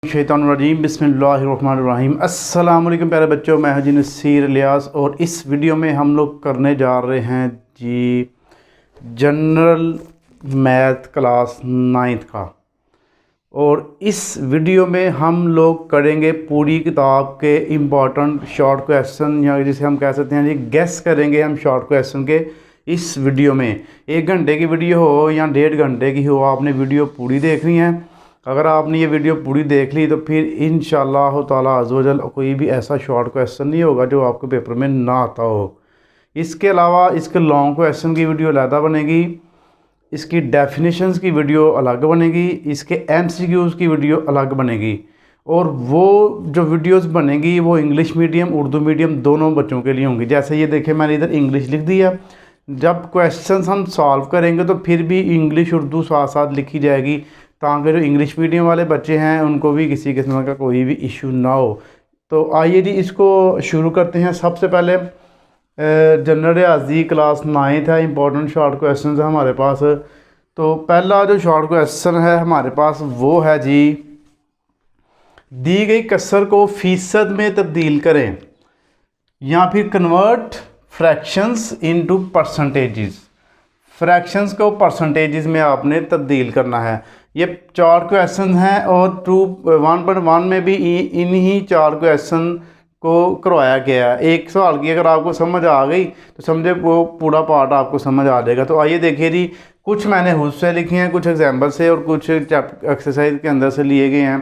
शैतानुर्रजीम बिस्मिल्लाहिर्रहमानिर्रहीम। अस्सलाम वालेकुम प्यारे बच्चों, मैं हाजी नसीर इलियास और इस वीडियो में हम लोग करने जा रहे हैं जी जनरल मैथ क्लास 9th का। और इस वीडियो में हम लोग करेंगे पूरी किताब के इम्पॉर्टेंट शॉर्ट क्वेश्चन, या जिसे हम कह सकते हैं जी गेस करेंगे हम शॉर्ट क्वेश्चन के इस वीडियो में। 1 घंटे की वीडियो हो या 1.5 घंटे की हो, आपने वीडियो पूरी देखनी है। अगर आपने ये वीडियो पूरी देख ली तो फिर इंशाअल्लाह ताला अज़्ज़वजल कोई भी ऐसा शॉर्ट क्वेश्चन नहीं होगा जो आपके पेपर में ना आता हो। इसके अलावा इसके लॉन्ग क्वेश्चन की वीडियो अलग बनेगी, इसकी डेफिनेशंस की वीडियो अलग बनेगी, इसके एमसीक्यूज़ की वीडियो अलग बनेगी। और वो जो वीडियोस बनेगी वो इंग्लिश मीडियम उर्दू मीडियम दोनों बच्चों के लिए होंगी। जैसे ये देखें, मैंने इधर इंग्लिश लिख दिया। जब क्वेश्चंस हम सॉल्व करेंगे तो फिर भी इंग्लिश उर्दू साथ साथ लिखी जाएगी, ताकि जो इंग्लिश मीडियम वाले बच्चे हैं उनको भी किसी किस्म का कोई भी इशू ना हो। तो आइए जी इसको शुरू करते हैं। सबसे पहले जनरल रियाजी क्लास 9th है, इंपॉर्टेंट शॉर्ट क्वेश्चन है हमारे पास। तो पहला जो शॉर्ट क्वेश्चन है हमारे पास वो है जी, दी गई कसर को फीसद में तब्दील करें या फिर convert fractions into percentages. Fractions को परसेंटेजेस में आपने तब्दील करना है। ये 4 क्वेश्चन हैं और 1.1 में भी इन्हीं 4 क्वेश्चन को करवाया गया है। एक सवाल की अगर आपको समझ आ गई तो समझे वो पूरा पार्ट आपको समझ आ जाएगा। तो आइए देखिए जी, कुछ मैंने खुद से लिखे हैं, कुछ एग्जाम्पल से और कुछ एक्सरसाइज के अंदर से लिए गए हैं।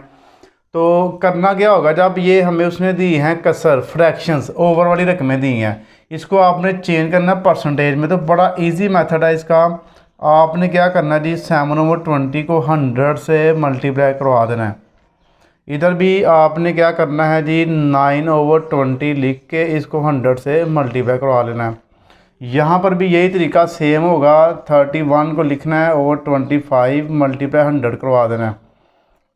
तो करना क्या होगा, जब ये हमें उसने दी हैं कसर फ्रैक्शंस ओवर वाली रकमें दी हैं, इसको आपने चेंज करना परसेंटेज में। तो बड़ा इजी मेथड है इसका। आपने क्या करना जी, 7/20 को 100 से मल्टीप्लाई करवा देना है। इधर भी आपने क्या करना है जी, 9/20 लिख के इसको 100 से मल्टीप्लाई करवा लेना है। यहाँ पर भी यही तरीका सेम होगा। 31 को लिखना है ओवर 25 मल्टीप्लाई 100 करवा देना है।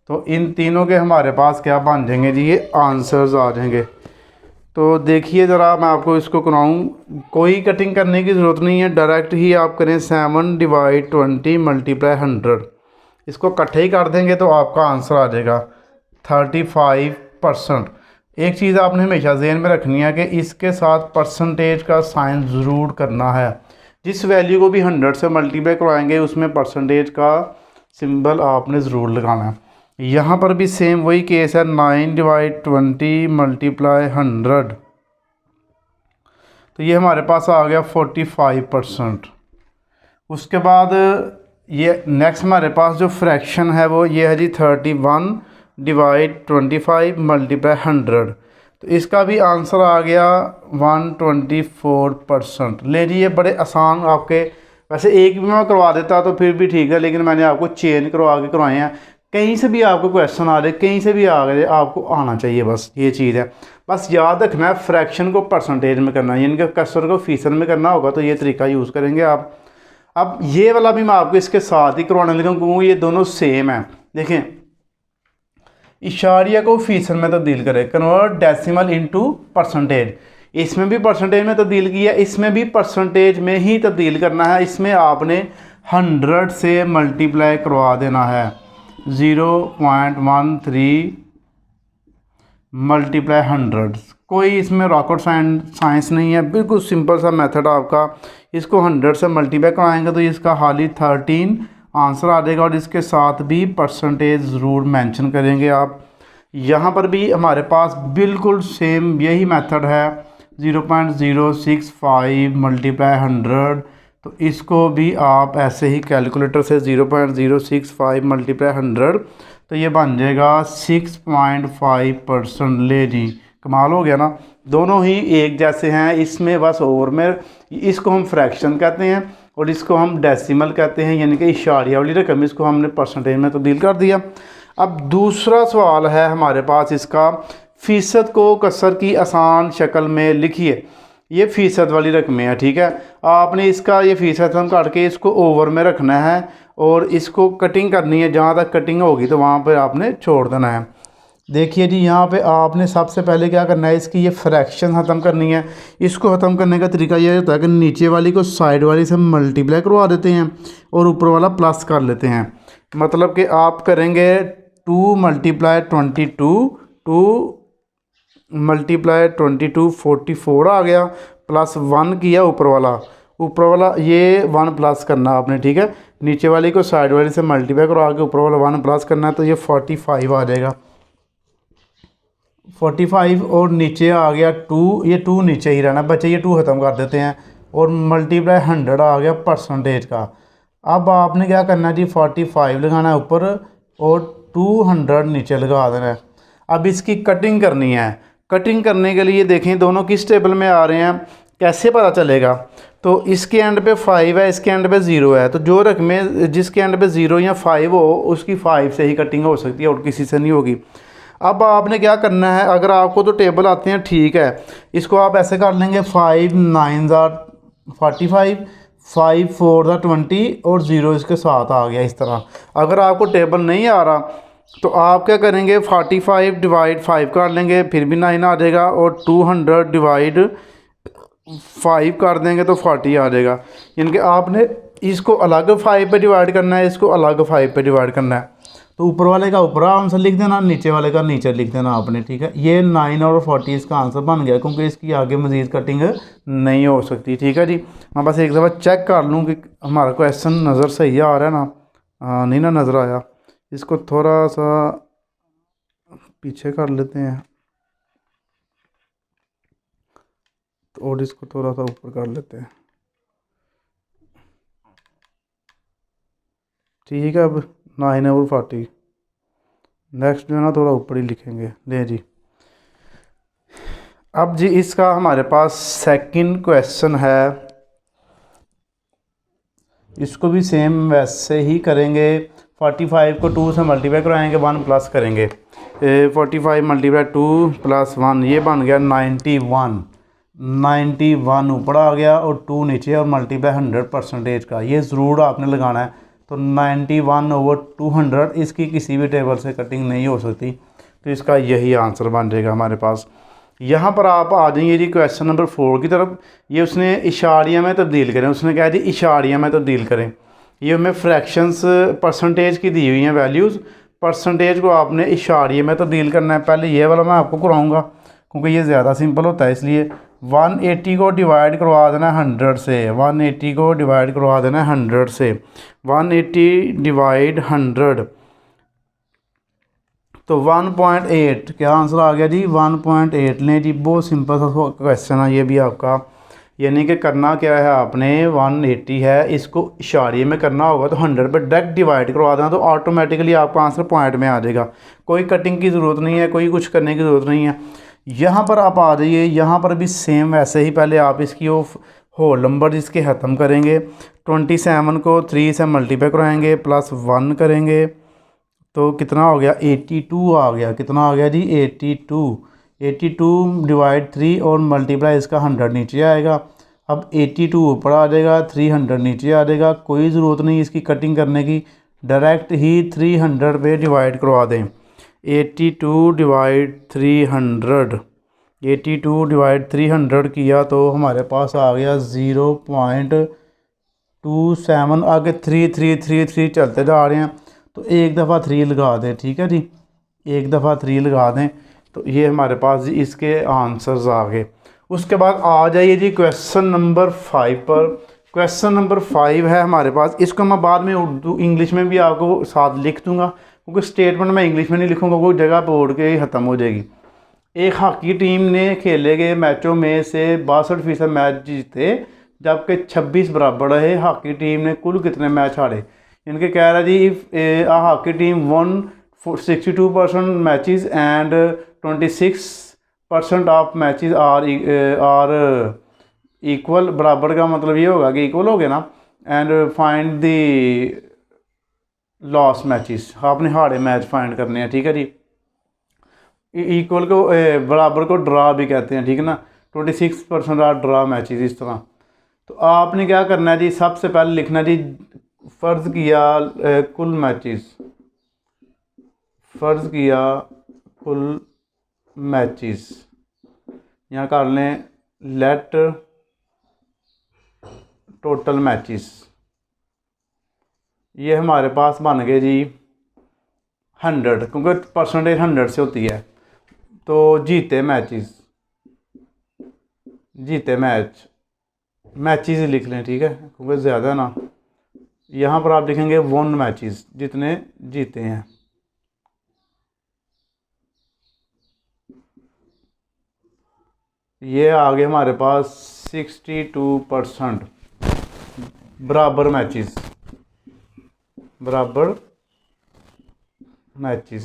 तो इन तीनों के हमारे पास क्या बन जाएंगे जी, ये आंसर्स आ जाएंगे। तो देखिए ज़रा, मैं आपको इसको कराऊँ, कोई कटिंग करने की ज़रूरत नहीं है, डायरेक्ट ही आप करें 7/20 मल्टीप्लाई 100। इसको इकट्ठे ही कर देंगे तो आपका आंसर आ जाएगा 35%। एक चीज़ आपने हमेशा ज़हन में रखनी है कि इसके साथ परसेंटेज का साइन ज़रूर करना है। जिस वैल्यू को भी 100 से मल्टीप्लाई करवाएंगे उसमें परसेंटेज का सिंबल आपने ज़रूर लगाना है। यहाँ पर भी सेम वही केस है, 9/20 मल्टीप्लाई 100। तो ये हमारे पास आ गया 45%। उसके बाद ये नेक्स्ट हमारे पास जो फ्रैक्शन है वो ये है जी 31/25 मल्टीप्लाई 100। तो इसका भी आंसर आ गया 124%। ले जी, ये बड़े आसान आपके, वैसे एक भी मैं करवा देता तो फिर भी ठीक है, लेकिन मैंने आपको चेंज करवा के करवाए हैं। कहीं से भी आपको क्वेश्चन आ रहे, कहीं से भी आ गए, आपको आना चाहिए, बस ये चीज़ है। बस याद रखना है फ्रैक्शन को परसेंटेज में करना है, यानी कि कसर को फीसद में करना होगा तो ये तरीका यूज़ करेंगे आप। अब ये वाला भी मैं आपको इसके साथ ही करवाने लगा क्योंकि ये दोनों सेम है। देखें, इशारिया को फीसद में तब्दील करें, कन्वर्ट डेसिमल इनटू परसेंटेज। इसमें भी परसेंटेज में तब्दील किया, इसमें भी परसेंटेज में ही तब्दील करना है। इसमें आपने 100 से मल्टीप्लाई करवा देना है। 0.13 मल्टीप्लाई 100। कोई इसमें रॉकेट साइंस नहीं है, बिल्कुल सिंपल सा मेथड आपका। इसको 100 से मल्टीप्लाई कराएंगे तो इसका हाली 13 आंसर आ जाएगा, और इसके साथ भी परसेंटेज ज़रूर मेंशन करेंगे आप। यहाँ पर भी हमारे पास बिल्कुल सेम यही मेथड है, 0.065 मल्टीप्लाई 100। तो इसको भी आप ऐसे ही कैलकुलेटर से 0.065 मल्टीप्लाई 100, तो ये बन जाएगा 6.5%। ले जी, कमाल हो गया ना। दोनों ही एक जैसे हैं, इसमें बस ओवर में इसको हम फ्रैक्शन कहते हैं और इसको हम डेसिमल कहते हैं, यानी कि इशारिया वाली रकम, इसको हमने परसेंटेज में तब्दील कर दिया। अब दूसरा सवाल है हमारे पास इसका, फ़ीसद को कसर की आसान शक्ल में लिखिए। ये फ़ीसद वाली रकमें हैं, ठीक है। आपने इसका ये फ़ीसद हम काट के इसको ओवर में रखना है और इसको कटिंग करनी है। जहाँ तक कटिंग होगी तो वहाँ पर आपने छोड़ देना है। देखिए जी, यहाँ पे आपने सबसे पहले क्या करना है, इसकी ये फ्रैक्शन ख़त्म करनी है। इसको ख़त्म करने का तरीका ये होता है कि नीचे वाली को साइड वाली से मल्टीप्लाई करवा देते हैं और ऊपर वाला प्लस कर लेते हैं। मतलब कि आप करेंगे 2 मल्टीप्लाई 22, 2 मल्टीप्लाई 22 44 आ गया, प्लस 1 किया ऊपर वाला ये 1 प्लस करना आपने, ठीक है। नीचे वाली को साइड वाली से मल्टीप्लाई करो, आगे ऊपर वाला 1 प्लस करना है, तो ये 45 आ जाएगा। 45 और नीचे आ गया 2, ये 2 नीचे ही रहना बच्चे, ये 2 ख़त्म कर देते हैं, और मल्टीप्लाई 100 आ गया परसेंटेज का। अब आपने क्या करना है जी, 45 लगाना है ऊपर और 200 नीचे लगा देना है। अब इसकी कटिंग करनी है। कटिंग करने के लिए देखें दोनों किस टेबल में आ रहे हैं, कैसे पता चलेगा। तो इसके एंड पे 5 है, इसके एंड पे 0 है, तो जो रकमें जिसके एंड पे 0 या 5 हो उसकी 5 से ही कटिंग हो सकती है और किसी से नहीं होगी। अब आपने क्या करना है, अगर आपको तो टेबल आते हैं ठीक है, इसको आप ऐसे कर लेंगे 5 9 45, 5 4 20 और 0 इसके साथ आ गया इस तरह। अगर आपको टेबल नहीं आ रहा तो आप क्या करेंगे, 45 डिवाइड 5 कर लेंगे, फिर भी 9 आ जाएगा, और 200 डिवाइड 5 कर देंगे तो 40 आ जाएगा। यानी कि आपने इसको अलग 5 पे डिवाइड करना है, इसको अलग 5 पे डिवाइड करना है। तो ऊपर वाले का ऊपर आंसर लिख देना, नीचे वाले का नीचे लिख देना आपने, ठीक है। ये 9 और 40 इसका आंसर बन गया, क्योंकि इसकी आगे मज़ीद कटिंग नहीं हो सकती, ठीक है जी। मैं बस एक दफ़ा चेक कर लूँ कि हमारा क्वेश्चन नज़र सही आ रहा है ना, नहीं ना नज़र आया। इसको थोड़ा सा पीछे कर लेते हैं और इसको थोड़ा सा ऊपर कर लेते हैं, ठीक है। अब 9 और 40 नेक्स्ट जो है ना थोड़ा ऊपर ही लिखेंगे, ले जी। अब जी इसका हमारे पास सेकंड क्वेश्चन है, इसको भी सेम वैसे ही करेंगे। 45 को 2 से मल्टीप्लाई कराएंगे, 1 प्लस करेंगे। 45 मल्टीप्लाई 2 प्लस 1 ये बन गया 91। 91 ऊपर आ गया और 2 नीचे, और मल्टीप्लाई 100 परसेंटेज का, ये ज़रूर आपने लगाना है। तो 91 ओवर 200 इसकी किसी भी टेबल से कटिंग नहीं हो सकती, तो इसका यही आंसर बन जाएगा हमारे पास। यहाँ पर आप आ जाइए जी क्वेश्चन नंबर 4 की तरफ। ये उसने इशारिया में तब्दील करें, उसने कहा जी इशारिया में तब्दील करें। ये हमें फ्रैक्शंस परसेंटेज की दी हुई हैं वैल्यूज़, परसेंटेज को आपने इशारिये में तब्दील करना है। पहले ये वाला मैं आपको कराऊंगा क्योंकि ये ज़्यादा सिंपल होता है, इसलिए 180 को डिवाइड करवा देना है 100 से, 180 को डिवाइड करवा देना है 100 से, 180 डिवाइड 100 तो 1.8 क्या आंसर आ गया जी, 1.8 लें जी। बहुत सिंपल सा क्वेश्चन है ये भी आपका। यानी कि करना क्या है आपने, 180 है, इसको इशारे में करना होगा तो 100 पे डायरेक्ट डिवाइड करवा देना, तो ऑटोमेटिकली आपका आंसर पॉइंट में आ जाएगा। कोई कटिंग की ज़रूरत नहीं है, कोई कुछ करने की ज़रूरत नहीं है। यहाँ पर आप आ जाइए, यहाँ पर भी सेम वैसे ही पहले आप इसकी वो होल नंबर इसके ख़त्म करेंगे। 27 को 3 से मल्टीप्लाई कराएंगे, प्लस 1 करेंगे तो कितना हो गया, 82 आ गया। कितना आ गया जी, 82। 82 डिवाइड 3 और मल्टीप्लाई इसका 100 नीचे आएगा। अब 82 ऊपर आ जाएगा, 300 नीचे आ जाएगा। कोई ज़रूरत नहीं इसकी कटिंग करने की, डायरेक्ट ही 300 पे डिवाइड करवा दें। 82 डिवाइड 300, 82 डिवाइड 300 किया तो हमारे पास आ गया 0.27। आगे 3 3 3 3 चलते जा रहे हैं, तो एक दफ़ा 3 लगा दें, ठीक है जी। एक दफ़ा 3 लगा दें तो ये हमारे पास जी इसके आंसर्स आ गए। उसके बाद आ जाइए जी क्वेश्चन नंबर 5 पर। क्वेश्चन नंबर 5 है हमारे पास, इसको मैं बाद में उर्दू इंग्लिश में भी आपको साथ लिख दूंगा, क्योंकि स्टेटमेंट मैं इंग्लिश में नहीं लिखूंगा, वो जगह पर उड़ के ख़त्म हो जाएगी। एक हॉकी टीम ने खेले गए मैचों में से 62% मैच जीते, जबकि 26 बराबर रहे। हॉकी टीम ने कुल कितने मैच हारे। इनके कह रहा है जी hockey team won 62% matches and 26% of matches are equal. बराबर का मतलब ये होगा कि इक्वल हो गया ना। And find the loss matches, आपने हारे मैच फाइंड करने हैं, ठीक है जी। इक्वल को बराबर को ड्रा भी कहते हैं, ठीक है ना। 26% आर ड्रा मैचेस, इस तरह। तो आपने क्या करना है जी, सबसे पहले लिखना जी, फ़र्ज़ किया कुल मैचेस, फ़र्ज़ किया कुल मैचेस, यहाँ कर लें लेट टोटल मैचेस। ये हमारे पास बन गए जी 100, क्योंकि परसेंटेज 100 से होती है। तो जीते मैचेस लिख लें, ठीक है, क्योंकि ज़्यादा ना। यहाँ पर आप लिखेंगे वन मैचेस, जितने जीते हैं। ये आ गए हमारे पास 62% बराबर मैचेस।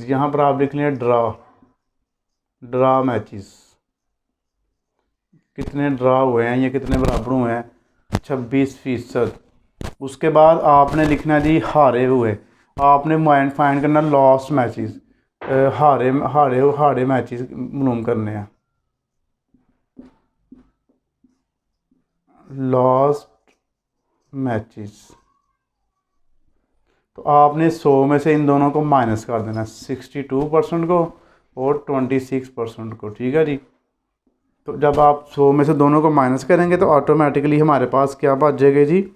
यहाँ पर आप लिख लें ड्रा मैचेस, कितने ड्रा हुए हैं, ये कितने बराबर हुए हैं, 26%। उसके बाद आपने लिखना जी हारे हुए, आपने फाइंड करना लॉस्ट मैचेस, हारे मैचेस मालूम करने हैं, लॉस्ट मैचेस। तो आपने 100 में से इन दोनों को माइनस कर देना, 62% को और 26% को, ठीक है जी। तो जब आप 100 में से दोनों को माइनस करेंगे तो ऑटोमेटिकली हमारे पास क्या बच जाएगा जी,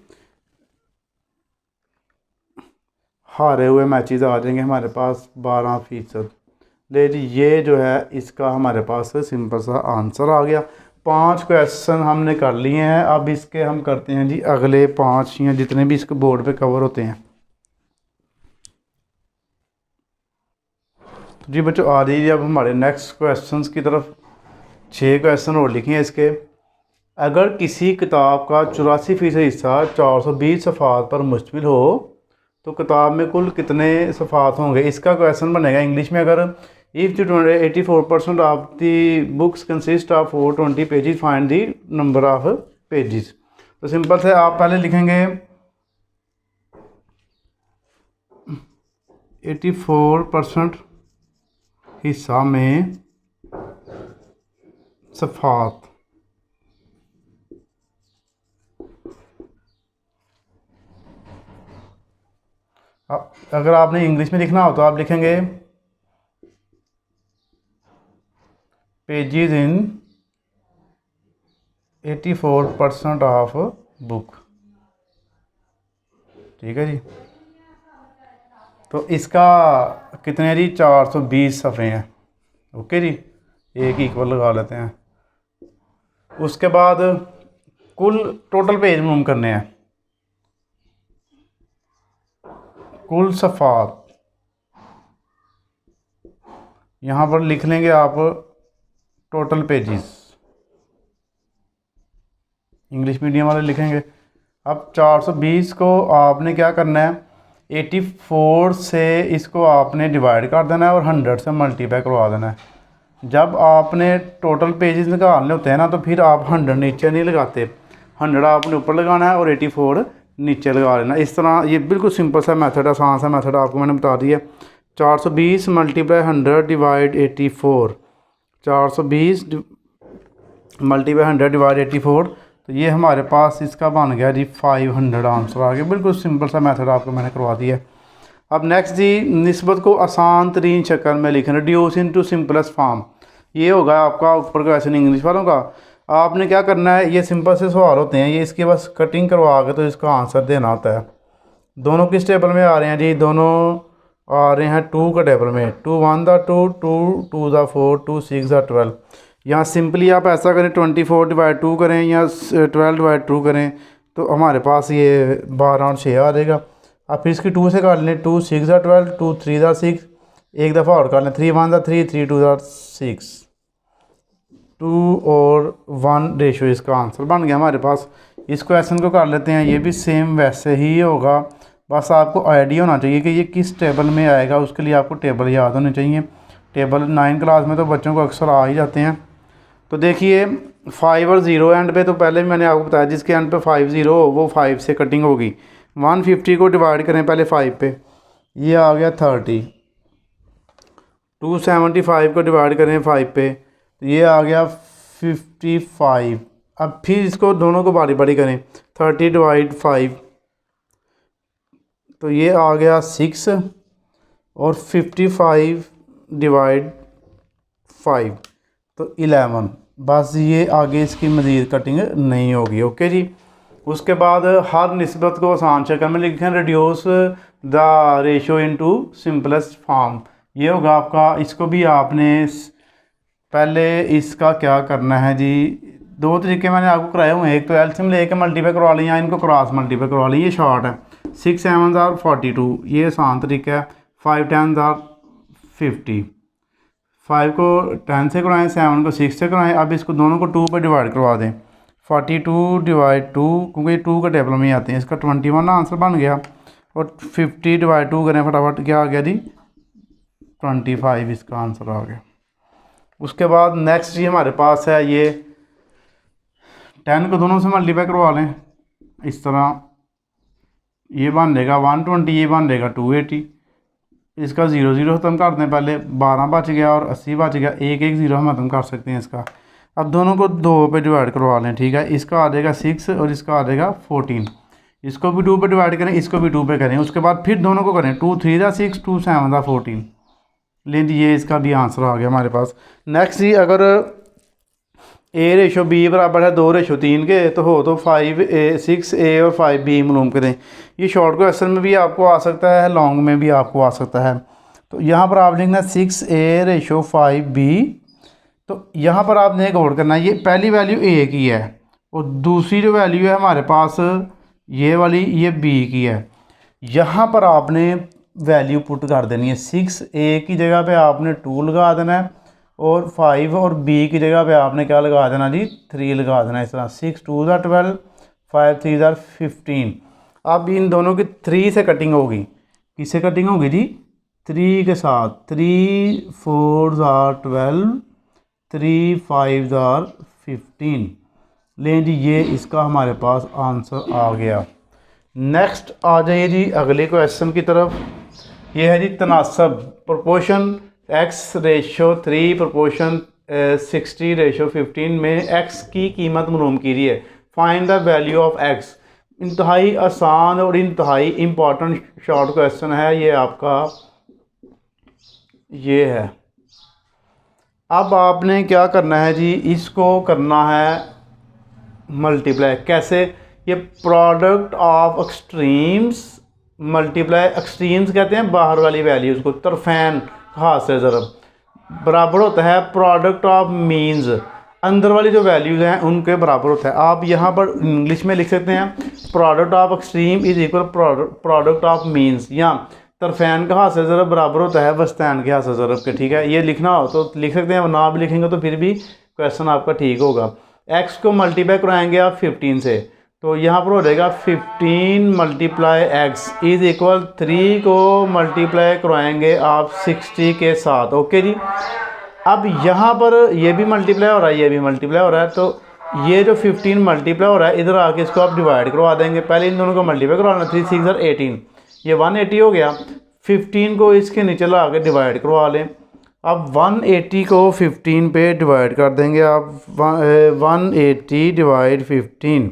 हारे हुए मैचेस आ जाएंगे हमारे पास 12%। ले जी, ये जो है इसका हमारे पास सिंपल सा आंसर आ गया। 5 क्वेश्चन हमने कर लिए हैं। अब इसके हम करते हैं जी अगले 5 या जितने भी इसके बोर्ड पे कवर होते हैं। तो जी बच्चों, आ जाइए अब हमारे नेक्स्ट क्वेश्चंस की तरफ। 6 क्वेश्चन और लिखे हैं इसके। अगर किसी किताब का 84% हिस्सा 420 सफ़ात पर मुश्तमिल हो तो किताब में कुल कितने सफ़ात होंगे। इसका क्वेश्चन बनेगा इंग्लिश में। अगर if 84% of the books consist of 420 pages, find the number of pages. तो सिंपल से आप पहले लिखेंगे 84% हिस्सा में सफ़ात, अगर आपने इंग्लिश में लिखना हो तो आप लिखेंगे पेजेस इन 84% ऑफ बुक, ठीक है जी। तो इसका कितने जी 420 सफ़े हैं, ओके जी, एक इक्वल लगा लेते हैं। उसके बाद कुल टोटल पेज मालूम करने हैं, कुल सफ़ात यहाँ पर लिख लेंगे आप टोटल पेजेस, इंग्लिश मीडियम वाले लिखेंगे। अब 420 को आपने क्या करना है, 84 से इसको आपने डिवाइड कर देना है और 100 से मल्टीप्लाई करवा देना है। जब आपने टोटल पेजेस निकालने होते हैं ना, तो फिर आप 100 नीचे नहीं लगाते, 100 आपने ऊपर लगाना है और 84 नीचे लगा लेना। इस तरह ये बिल्कुल सिंपल सा मेथड, आसान सा मेथड आपको मैंने बता दिया। 420 मल्टीप्लाई 100 डिवाइड 84, 420 मल्टीप्लाई 100 डिवाइड 84। तो ये हमारे पास इसका बन गया जी 500 आंसर आ गया। बिल्कुल सिंपल सा मेथड आपको मैंने करवा दिया। अब नेक्स्ट जी, निस्बत को आसान तरीन शक्ल में लिखें, रिड्यूस इनटू सिंपलेस्ट फॉर्म। ये होगा आपका ऊपर क्वेश्चन इंग्लिश वालों का। आपने क्या करना है, ये सिंपल से सवाल होते हैं, ये इसकी बस कटिंग करवा के तो इसका आंसर देना होता है। दोनों किस टेबल में आ रहे हैं जी, दोनों आ रहे हैं 2 के टेबल में। 2 1 दा 2, 2 2 दा 4, 2 6 दा 12। यहाँ सिंपली आप ऐसा करें, 24 डिवाइड 2 करें या 12 डिवाइड 2 करें, तो हमारे पास ये 12 और 6 आ जाएगा। अब फिर इसकी 2 से काट लें, 2 6 दा 12, 2 3 दा 6, एक दफ़ा और काट लें, 3 1 दा 3, 3 2 दा 6, 2 और 1 रेशो इसका आंसर बन गया हमारे पास। इस क्वेश्चन को कर लेते हैं, ये भी सेम वैसे ही होगा। बस आपको आइडिया होना चाहिए कि ये किस टेबल में आएगा, उसके लिए आपको टेबल याद होने चाहिए। टेबल 9 क्लास में तो बच्चों को अक्सर आ ही जाते हैं। तो देखिए 5 और 0 एंड पे, तो पहले भी मैंने आपको बताया जिसके एंड पे 5 0 हो वो 5 से कटिंग होगी। 150 को डिवाइड करें पहले 5 पे, ये आ गया 30। 275 को डिवाइड करें 5 पे, तो ये आ गया 55। अब फिर इसको दोनों को बारी बारी करें, 30 डिवाइड 5, तो ये आ गया 6 और 55 डिवाइड 5 तो 11। बस ये आगे इसकी मज़ीद कटिंग नहीं होगी, ओके जी। उसके बाद हर निस्बत को आसान शक्ल में लिखें, reduce the ratio into simplest form. ये होगा आपका। इसको भी आपने पहले इसका क्या करना है जी, दो तरीके मैंने आपको कराए हुए हैं। एक तो एलसीएम लेके मल्टीप्लाई करवा लें या इनको क्रॉस मल्टीप्लाई करवा लें। ये शॉर्ट है, 6 7 आर 42, ये आसान तरीका है। 5 10 आर 50, 5 को 10 से करवाएं, 7 को 6 से करवाएं। अब इसको दोनों को 2 पे डिवाइड करवा दें। 42 डिवाइड 2, क्योंकि 2 का टेबल में ही आते हैं। इसका 21 आंसर बन गया। और 50 डिवाइड 2 करें फटाफट, क्या आ गया जी 25 इसका आंसर आ गया। उसके बाद नेक्स्ट जी हमारे पास है ये 10 को दोनों से मल्टीप्लाई करवा लें इस तरह। ये बन देगा 120, ये बन देगा 280। इसका 0 0 ख़त्म कर दें पहले, 12 बच गया और 80 बच गया। एक एक 0 हम ख़त्म कर सकते हैं इसका। अब दोनों को 2 पे डिवाइड करवा लें, ठीक है। इसका आ जाएगा 6 और इसका आ जाएगा 14। इसको भी 2 पे डिवाइड करें, इसको भी 2 पे करें। उसके बाद फिर दोनों को करें, 2 3 6, 2 7 14। लें जी, ये इसका भी आंसर आ गया हमारे पास। नेक्स्ट जी, अगर A/B बराबर है 2/3 के, तो हो तो 6A और 5B मालूम करें। ये शॉर्ट क्वेश्चन में भी आपको आ सकता है, लॉन्ग में भी आपको आ सकता है। तो यहाँ पर आप लिखना 6A/5B। तो यहाँ पर आपने गौर करना है, ये पहली वैल्यू A की है और दूसरी जो वैल्यू है हमारे पास ये वाली, ये B की है। यहाँ पर आपने वैल्यू पुट कर देनी है। 6A की जगह पे आपने 2 लगा देना है और 5 और B की जगह पे आपने क्या लगा देना जी 3 लगा देना है। इस तरह 6 2 12, 5 3 15। अब इन दोनों की 3 से कटिंग होगी। किससे कटिंग होगी जी 3 के साथ। 3 4 12, 3 5 15। लें जी, ये इसका हमारे पास आंसर आ गया। नेक्स्ट आ जाइए जी अगले क्वेश्चन की तरफ। ये है जी तनासब, प्रोपोर्शन x/3 प्रोपोर्शन 60/15 में x की कीमत मालूम कीजिए है। Find the value of x। इंतहाई आसान और इंतहाई इम्पॉर्टेंट शॉर्ट क्वेश्चन है ये आपका। ये है, अब आपने क्या करना है जी, इसको करना है मल्टीप्लाई। कैसे? ये product of extremes multiply, extremes कहते हैं बाहर वाली वैल्यूज़ को, तरफैन हाथ से ज़रब बराबर होता है प्रोडक्ट ऑफ मीन्स। अंदर वाली जो वैल्यूज़ हैं उनके बराबर होता है। आप यहाँ पर इंग्लिश में लिख सकते हैं product of extreme is equal product of means, या तरफैन का हाथ से ज़रब बराबर होता है वस्तान के हाथ से ज़रब के। ठीक है, ये लिखना हो तो लिख सकते हैं, ना भी लिखेंगे तो फिर भी क्वेश्चन आपका ठीक होगा। एक्स को मल्टीप्लाई कराएंगे आप 15 से, तो यहाँ पर हो जाएगा 15 मल्टीप्लाई एक्स इज इक्वल 3 को मल्टीप्लाई करवाएंगे आप 60 के साथ। ओके जी, अब यहाँ पर ये भी मल्टीप्लाई हो रहा है, ये भी मल्टीप्लाई हो रहा है। तो ये जो 15 मल्टीप्लाई हो रहा है, इधर आके इसको आप डिवाइड करवा देंगे। पहले इन दोनों को मल्टीप्लाई करवाना, 3 6 18, ये 180 हो गया। 15 को इसके नीचे ला के डिवाइड करवा लें। अब 180 को 15 पे डिवाइड कर देंगे आप, 180 डिवाइड 15,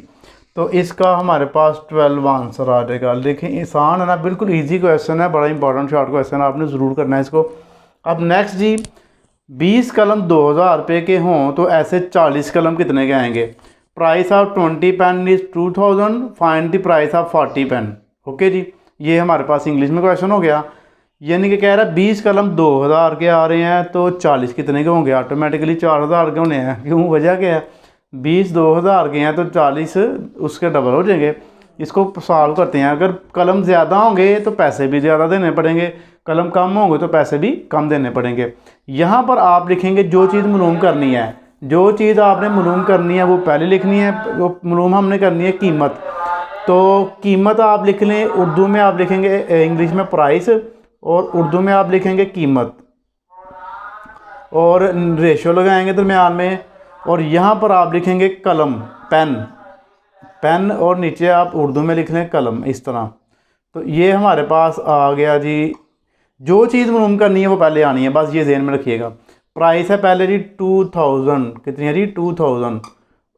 तो इसका हमारे पास 12 आंसर आ जाएगा। देखें आसान है ना, बिल्कुल इजी क्वेश्चन है, बड़ा इंपॉर्टेंट शॉर्ट क्वेश्चन, आपने ज़रूर करना है इसको। अब नेक्स्ट जी, 20 कलम 2000 रुपये के हों तो ऐसे 40 कलम कितने के आएंगे? Price of 20 pen is 2000, find the price of 40 pen. Okay जी, ये हमारे पास इंग्लिश में क्वेश्चन हो गया। यानी कि कह रहा है 20 कलम 2000 के आ रहे हैं तो 40 कितने के होंगे? ऑटोमेटिकली 4000 के होने हैं। क्यों, वजह क्या है? 20 2000 के हैं तो 40 उसके डबल हो जाएंगे। इसको सॉल्व करते हैं। अगर कलम ज़्यादा होंगे तो पैसे भी ज़्यादा देने पड़ेंगे, कलम कम होंगे तो पैसे भी कम देने पड़ेंगे। यहाँ पर आप लिखेंगे जो चीज़ मालूम करनी है, जो चीज़ आपने मालूम करनी है वो पहले लिखनी है। वो मालूम हमने करनी है कीमत, तो कीमत आप लिख लें। उर्दू में आप लिखेंगे, इंग्लिश में प्राइस, और उर्दू में आप लिखेंगे कीमत, और रेशो लगाएंगे दरमियान में। और यहाँ पर आप लिखेंगे कलम, पेन, पेन, और नीचे आप उर्दू में लिख लें कलम, इस तरह। तो ये हमारे पास आ गया जी। जो चीज़ मालूम करनी है वो पहले आनी है, बस ये ज़हन में रखिएगा। प्राइस है पहले जी 2000, कितनी है जी 2000,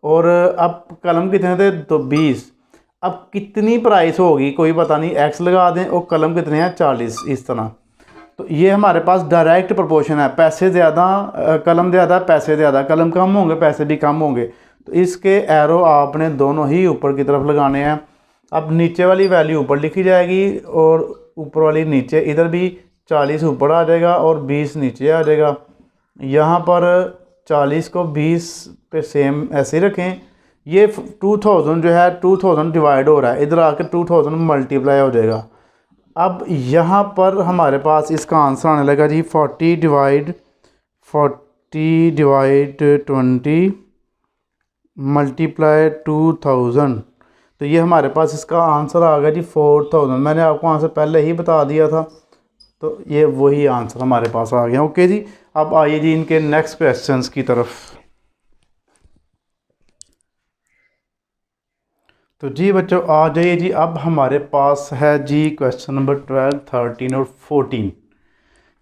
और अब कलम कितने थे तो 20। अब कितनी प्राइस होगी कोई पता नहीं, एक्स लगा दें, और कलम कितने हैं 40, इस तरह। तो ये हमारे पास डायरेक्ट प्रोपोर्शन है, पैसे ज़्यादा कलम ज़्यादा पैसे ज़्यादा, कलम कम होंगे पैसे भी कम होंगे। तो इसके एरो आपने दोनों ही ऊपर की तरफ लगाने हैं। अब नीचे वाली वैल्यू ऊपर लिखी जाएगी और ऊपर वाली नीचे। इधर भी 40 ऊपर आ जाएगा और 20 नीचे आ जाएगा। यहाँ पर 40 को 20 पे सेम ऐसे ही रखें। ये 2000 जो है 2000 डिवाइड हो रहा है, इधर आकर 2000 मल्टीप्लाई हो जाएगा। अब यहाँ पर हमारे पास इसका आंसर आने लगा जी 40 डिवाइड 20 मल्टीप्लाई 2000। तो ये हमारे पास इसका आंसर आ गया जी 4000। मैंने आपको आंसर पहले ही बता दिया था, तो ये वही आंसर हमारे पास आ गया। ओके जी, अब आइए जी इनके नेक्स्ट क्वेश्चंस की तरफ। तो जी बच्चों आ जाइए जी, अब हमारे पास है जी क्वेश्चन नंबर 12, 13 और 14।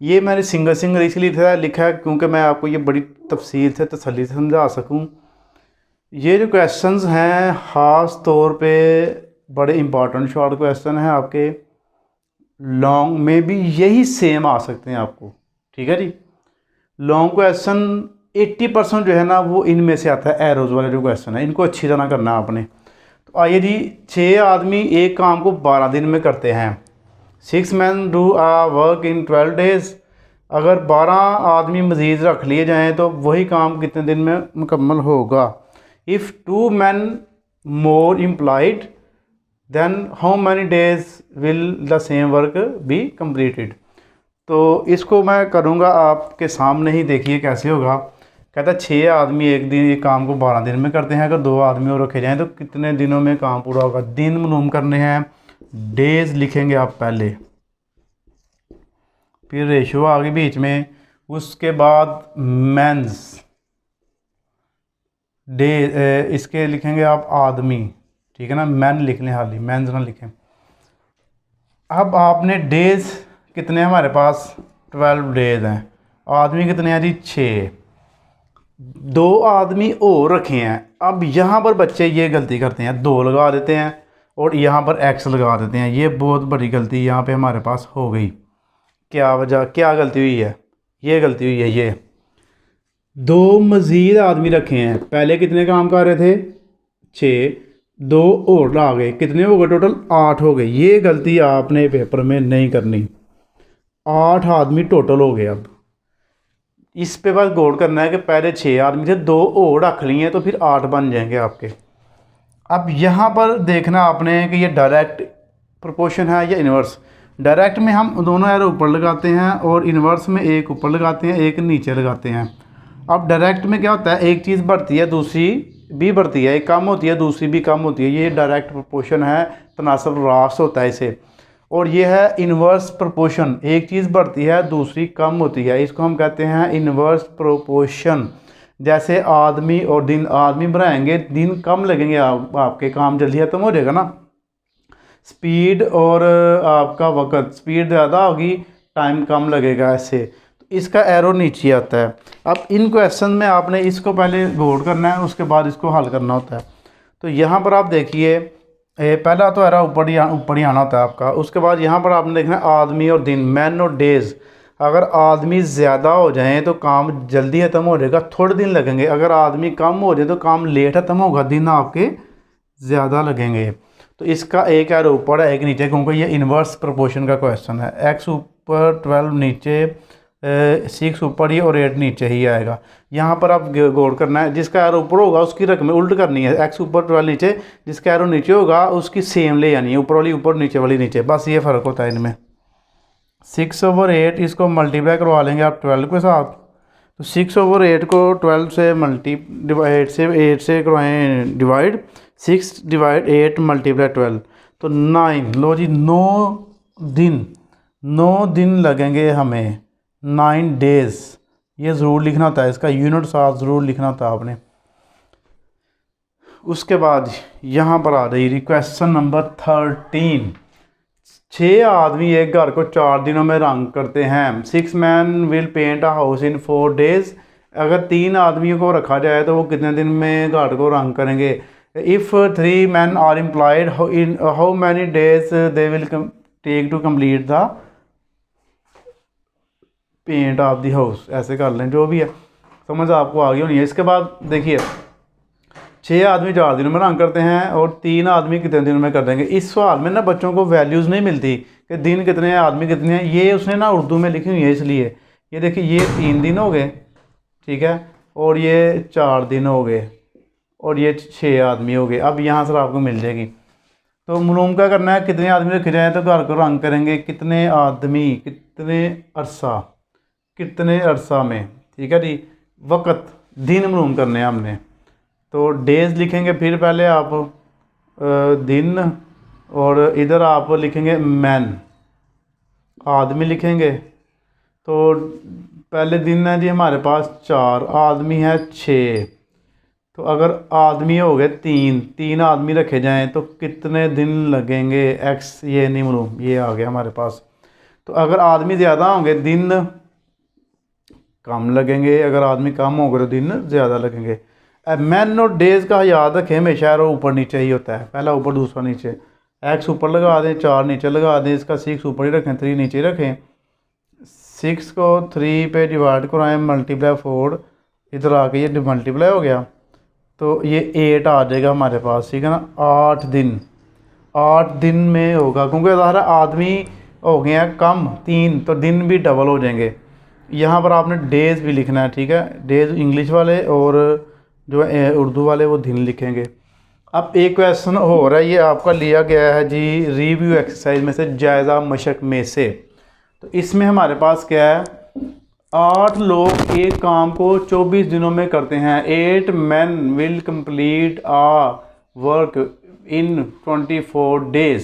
ये मैंने सिंगल सिंगल इसलिए लिखा है क्योंकि मैं आपको ये बड़ी तफसील से तसल्ली से समझा सकूं। ये जो क्वेश्चंस हैं ख़ास तौर पे बड़े इंपॉर्टेंट शॉर्ट क्वेश्चन हैं, आपके लॉन्ग में भी यही सेम आ सकते हैं आपको। ठीक है जी, लॉन्ग क्वेश्चन 80% जो है ना वो इनमें से आता है। एरोज वाले जो क्वेश्चन है इनको अच्छी तरह करना है आपने। तो आइए जी, 6 आदमी एक काम को 12 दिन में करते हैं। 6 men do a work in 12 days। अगर 12 आदमी मज़ीद रख लिए जाएँ तो वही काम कितने दिन में मुकम्मल होगा। If 2 men more employed then how many days will the same work be completed. तो इसको मैं करूँगा आपके सामने ही, देखिए कैसे होगा। कहता है 6 आदमी एक दिन एक काम को 12 दिन में करते हैं। अगर 2 आदमी और रखे जाएँ तो कितने दिनों में काम पूरा होगा। दिन मालूम करने हैं, डेज लिखेंगे आप पहले, फिर रेशो आ गई बीच में, उसके बाद मेंस डे, इसके लिखेंगे आप आदमी। ठीक है ना, मैन लिख लें, हाली मेंस ना लिखें। अब आपने डेज कितने हमारे पास 12 डेज हैं, आदमी कितने हैं जी 6। 2 आदमी और रखे हैं। अब यहाँ पर बच्चे ये गलती करते हैं, 2 लगा देते हैं और यहाँ पर एक्स लगा देते हैं। ये बहुत बड़ी गलती यहाँ पे हमारे पास हो गई। क्या वजह, क्या गलती हुई है? ये गलती हुई है, ये 2 मज़ीद आदमी रखे हैं। पहले कितने काम कर रहे थे 6, 2 और आ गए, कितने हो गए टोटल 8 हो गए। ये गलती आपने पेपर में नहीं करनी। 8 आदमी टोटल हो गए। अब इस पे बस गौर करना है कि पहले 6 आदमी थे, 2 और रख लिए तो फिर 8 बन जाएंगे आपके। अब यहाँ पर देखना आपने कि ये डायरेक्ट प्रोपोर्शन है या इन्वर्स। डायरेक्ट में हम दोनों एरो ऊपर लगाते हैं और इन्वर्स में एक ऊपर लगाते हैं एक नीचे लगाते हैं। अब डायरेक्ट में क्या होता है, एक चीज़ बढ़ती है दूसरी भी बढ़ती है, एक कम होती है दूसरी भी कम होती है। ये डायरेक्ट प्रोपोर्शन है, तनासब रास्त होता है इसे। और ये है इन्वर्स प्रोपोर्शन, एक चीज़ बढ़ती है दूसरी कम होती है, इसको हम कहते हैं इन्वर्स प्रोपोर्शन। जैसे आदमी और दिन, आदमी बनाएंगे दिन कम लगेंगे, आपके काम जल्दी खत्म हो जाएगा ना। स्पीड और आपका वक़्त, स्पीड ज़्यादा होगी टाइम कम लगेगा ऐसे। तो इसका एरो नीचे आता है। अब इन क्वेश्चन में आपने इसको पहले गौर करना है, उसके बाद इसको हल करना होता है। तो यहाँ पर आप देखिए, पहला तो एरो ऊपर ही आना होता है आपका। उसके बाद यहाँ पर आपने देखना है आदमी और दिन, मैन और डेज़। अगर आदमी ज़्यादा हो जाएँ तो काम जल्दी ख़त्म हो जाएगा, थोड़े दिन लगेंगे। अगर आदमी कम हो जाए तो काम लेट ख़त्म होगा, दिन आपके ज़्यादा लगेंगे। तो इसका एक एरो ऊपर है एक नीचे, क्योंकि ये इन्वर्स प्रोपोर्शन का क्वेश्चन है। एक्स ऊपर 12 नीचे, 6 ऊपर ही और 8 नीचे ही आएगा। यहाँ पर आप गौर करना है, जिसका एरो ऊपर होगा उसकी रकम उल्ट करनी है। एक्स ऊपर 12 नीचे, जिसका एरो नीचे होगा उसकी सेम ले आनी है, ऊपर वाली ऊपर नीचे वाली नीचे, बस ये फ़र्क होता है इनमें। 6/8 इसको मल्टीप्लाई करवा लेंगे आप 12 के साथ। तो 6/8 को 12 से एट से करवाएँ डिवाइड, 6/8 मल्टीप्लाई 12 तो 9। लो जी 9 दिन लगेंगे हमें, 9 डेज़। ये ज़रूर लिखना होता है, इसका यूनिट साथ ज़रूर लिखना होता है आपने। उसके बाद यहाँ पर आ जाइए क्वेश्चन नंबर 13। 6 आदमी एक घर को 4 दिनों में रंग करते हैं। 6 men will paint a house in 4 days। अगर 3 आदमियों को रखा जाए तो वो कितने दिन में घर को रंग करेंगे। If 3 men are employed in how many days they will take to complete the paint of the house. ऐसे कर लें, जो भी है समझ आपको आ गई होनी है। इसके बाद देखिए 6 आदमी 4 दिनों में रंग करते हैं और 3 आदमी कितने दिनों में कर देंगे। इस सवाल में ना बच्चों को वैल्यूज़ नहीं मिलती कि दिन कितने हैं, आदमी कितने हैं। ये उसने ना उर्दू में लिखी हुई है, इसलिए ये देखिए ये 3 दिन हो गए, ठीक है, और ये 4 दिन हो गए और ये 6 आदमी हो गए। अब यहाँ से आपको मिल जाएगी। तो मालूम क्या करना है, कितने आदमी रखे जाएँ, तो घर को रंग करेंगे कितने आदमी कितने अरसा में, ठीक है जी। वक़्त दिन मालूम करने हैं हमने, तो डेज़ लिखेंगे, फिर पहले आप दिन और इधर आप लिखेंगे मैन, आदमी लिखेंगे। तो पहले दिन है जी हमारे पास 4, आदमी है 6, तो अगर आदमी हो गए 3 आदमी रखे जाएं तो कितने दिन लगेंगे, एक्स ये नहीं मालूम, ये आ गया हमारे पास। तो अगर आदमी ज़्यादा होंगे दिन कम लगेंगे, अगर आदमी कम होंगे तो दिन ज़्यादा लगेंगे। मैन और डेज़ का याद रखें हमेशा, और ऊपर नीचे ही होता है, पहला ऊपर दूसरा नीचे। एक्स ऊपर लगा दें, 4 नीचे लगा दें, इसका 6 ऊपर ही रखें, 3 नीचे रखें। 6 को 3 पे डिवाइड कराएं, मल्टीप्लाई 4, इधर आके ये मल्टीप्लाई हो गया, तो ये 8 आ जाएगा हमारे पास, ठीक है ना। 8 दिन में होगा, क्योंकि ज़ाहिर आदमी हो गए हैं कम 3, तो दिन भी डबल हो जाएंगे। यहाँ पर आपने डेज़ भी लिखना है, ठीक है, डेज़ इंग्लिश वाले और जो है उर्दू वाले वो दिन लिखेंगे। अब एक क्वेश्चन हो रहा है, ये आपका लिया गया है जी रिव्यू एक्सरसाइज में से, जायज़ा मशक में से। तो इसमें हमारे पास क्या है, 8 लोग एक काम को 24 दिनों में करते हैं। 8 men will complete a work in 24 days।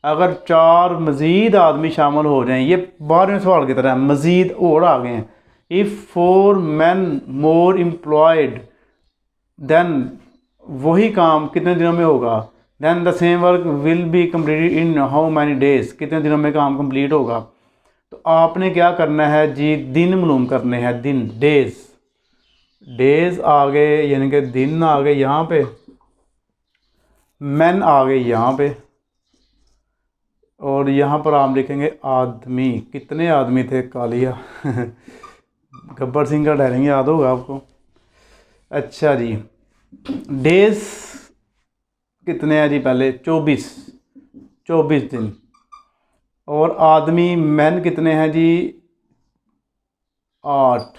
अगर 4 मज़ीद आदमी शामिल हो जाएं, ये 12वें सवाल की तरह है, मज़ीद और आ गए हैं। If 4 men more employed then वही काम कितने दिनों में होगा, then the same work will be completed in how many days, कितने दिनों में काम कंप्लीट होगा। तो आपने क्या करना है जी, दिन मालूम करने हैं, दिन, डेज़ आ गए, यानी कि दिन आ गए यहाँ पे, मैन आ गए यहाँ पे, और यहाँ पर आप लिखेंगे आदमी, कितने आदमी थे, कालिया गब्बर सिंह का डायलॉग याद होगा आपको। अच्छा जी, डेज़ कितने हैं जी, पहले 24 दिन, और आदमी मैन कितने हैं जी, 8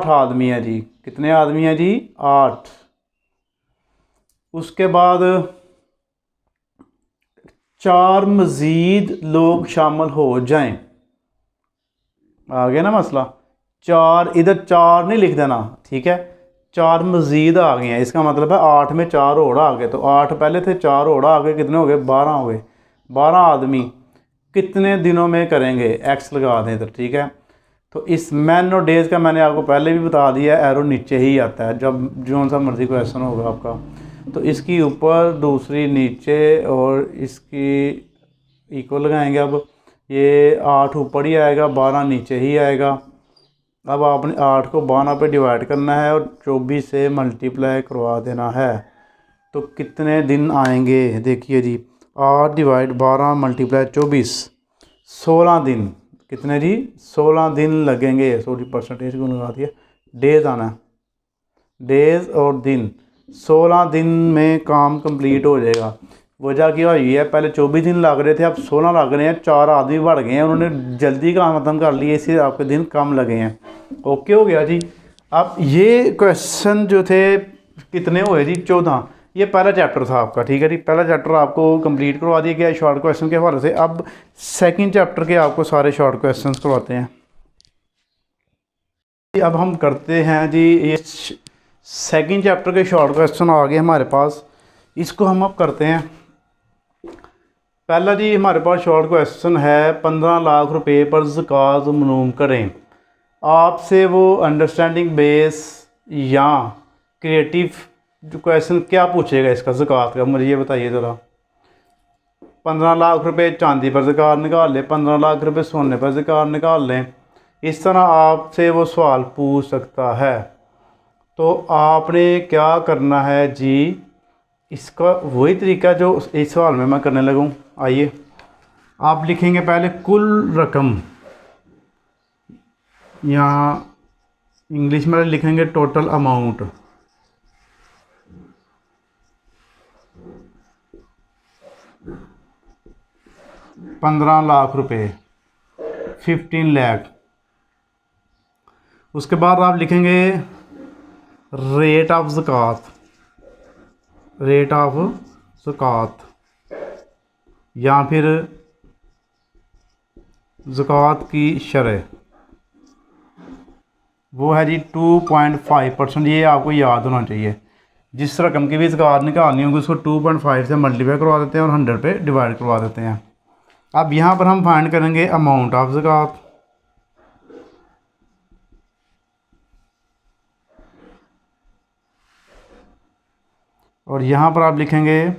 आदमी हैं जी, कितने आदमी हैं जी, 8। उसके बाद 4 मज़ीद लोग शामिल हो जाएं, आ गया ना मसला। 4 इधर 4 नहीं लिख देना, ठीक है, 4 मज़ीद आ गए हैं, इसका मतलब है 8 में 4 और आ गए, तो 8 पहले थे, 4 और आ गए, कितने हो गए, 12 हो गए। 12 आदमी कितने दिनों में करेंगे, एक्स लगा दें इधर, ठीक है। तो इस मैन और डेज़ का मैंने आपको पहले भी बता दिया, एरो नीचे ही आता है जब जो सा मर्ज़ी क्वेश्चन होगा आपका। तो इसकी ऊपर, दूसरी नीचे, और इसकी इक्वल लगाएंगे। अब ये 8 ऊपर ही आएगा, 12 नीचे ही आएगा। अब आपने 8 को 12 पे डिवाइड करना है और 24 से मल्टीप्लाई करवा देना है, तो कितने दिन आएंगे, देखिए जी, 8 डिवाइड 12 मल्टीप्लाई 24, 16 दिन, कितने जी, 16 दिन लगेंगे। सॉरी परसेंटेज को लगा दिया, डेज़ आना है, डेज़ और दिन, 16 दिन में काम कंप्लीट हो जाएगा। वजह क्या हुई है, पहले 24 दिन लग रहे थे, अब 16 लग रहे हैं, 4 आदमी बढ़ गए हैं, उन्होंने जल्दी काम खत्म कर लिया, इसलिए आपके दिन कम लगे हैं। ओके हो गया जी। अब ये क्वेश्चन जो थे कितने हुए जी, 14। ये पहला चैप्टर था आपका, ठीक है जी, पहला चैप्टर आपको कंप्लीट करवा दिया गया शॉर्ट क्वेश्चन के हवाले से। अब सेकंड चैप्टर के आपको सारे शॉर्ट क्वेश्चंस करवाते हैं। अब हम करते हैं जी, ये सेकंड चैप्टर के शॉर्ट क्वेश्चन आ गए हमारे पास, इसको हम अब करते हैं। पहला जी हमारे पास शॉर्ट क्वेश्चन है, 15 लाख रुपए पर ज़कात मालूम करें। आपसे वो अंडरस्टैंडिंग बेस या क्रिएटिव क्वेश्चन क्या पूछेगा इसका ज़कात का, मुझे ये बताइए ज़रा। 15 लाख रुपए चांदी पर ज़कात निकाल लें, 15 लाख रुपए सोने पर ज़कात निकाल लें, इस तरह आपसे वो सवाल पूछ सकता है। तो आपने क्या करना है जी, इसका वही तरीका जो इस सवाल में मैं करने लगूँ। आइए, आप लिखेंगे पहले कुल रकम, यहाँ इंग्लिश में लिखेंगे टोटल अमाउंट, 15 लाख रुपए, 15 लाख। उसके बाद आप लिखेंगे रेट ऑफ ज़कात, रेट ऑफ ज़कात, या फिर ज़कात की शरह, वो है जी 2.5%। ये आपको याद होना चाहिए। जिस रकम की भी ज़कात निकालनी होगी उसको 2.5 से मल्टीप्लाई करवा देते हैं और 100 पे डिवाइड करवा देते हैं। अब यहाँ पर हम फाइंड करेंगे अमाउंट ऑफ ज़कात। और यहाँ पर आप लिखेंगे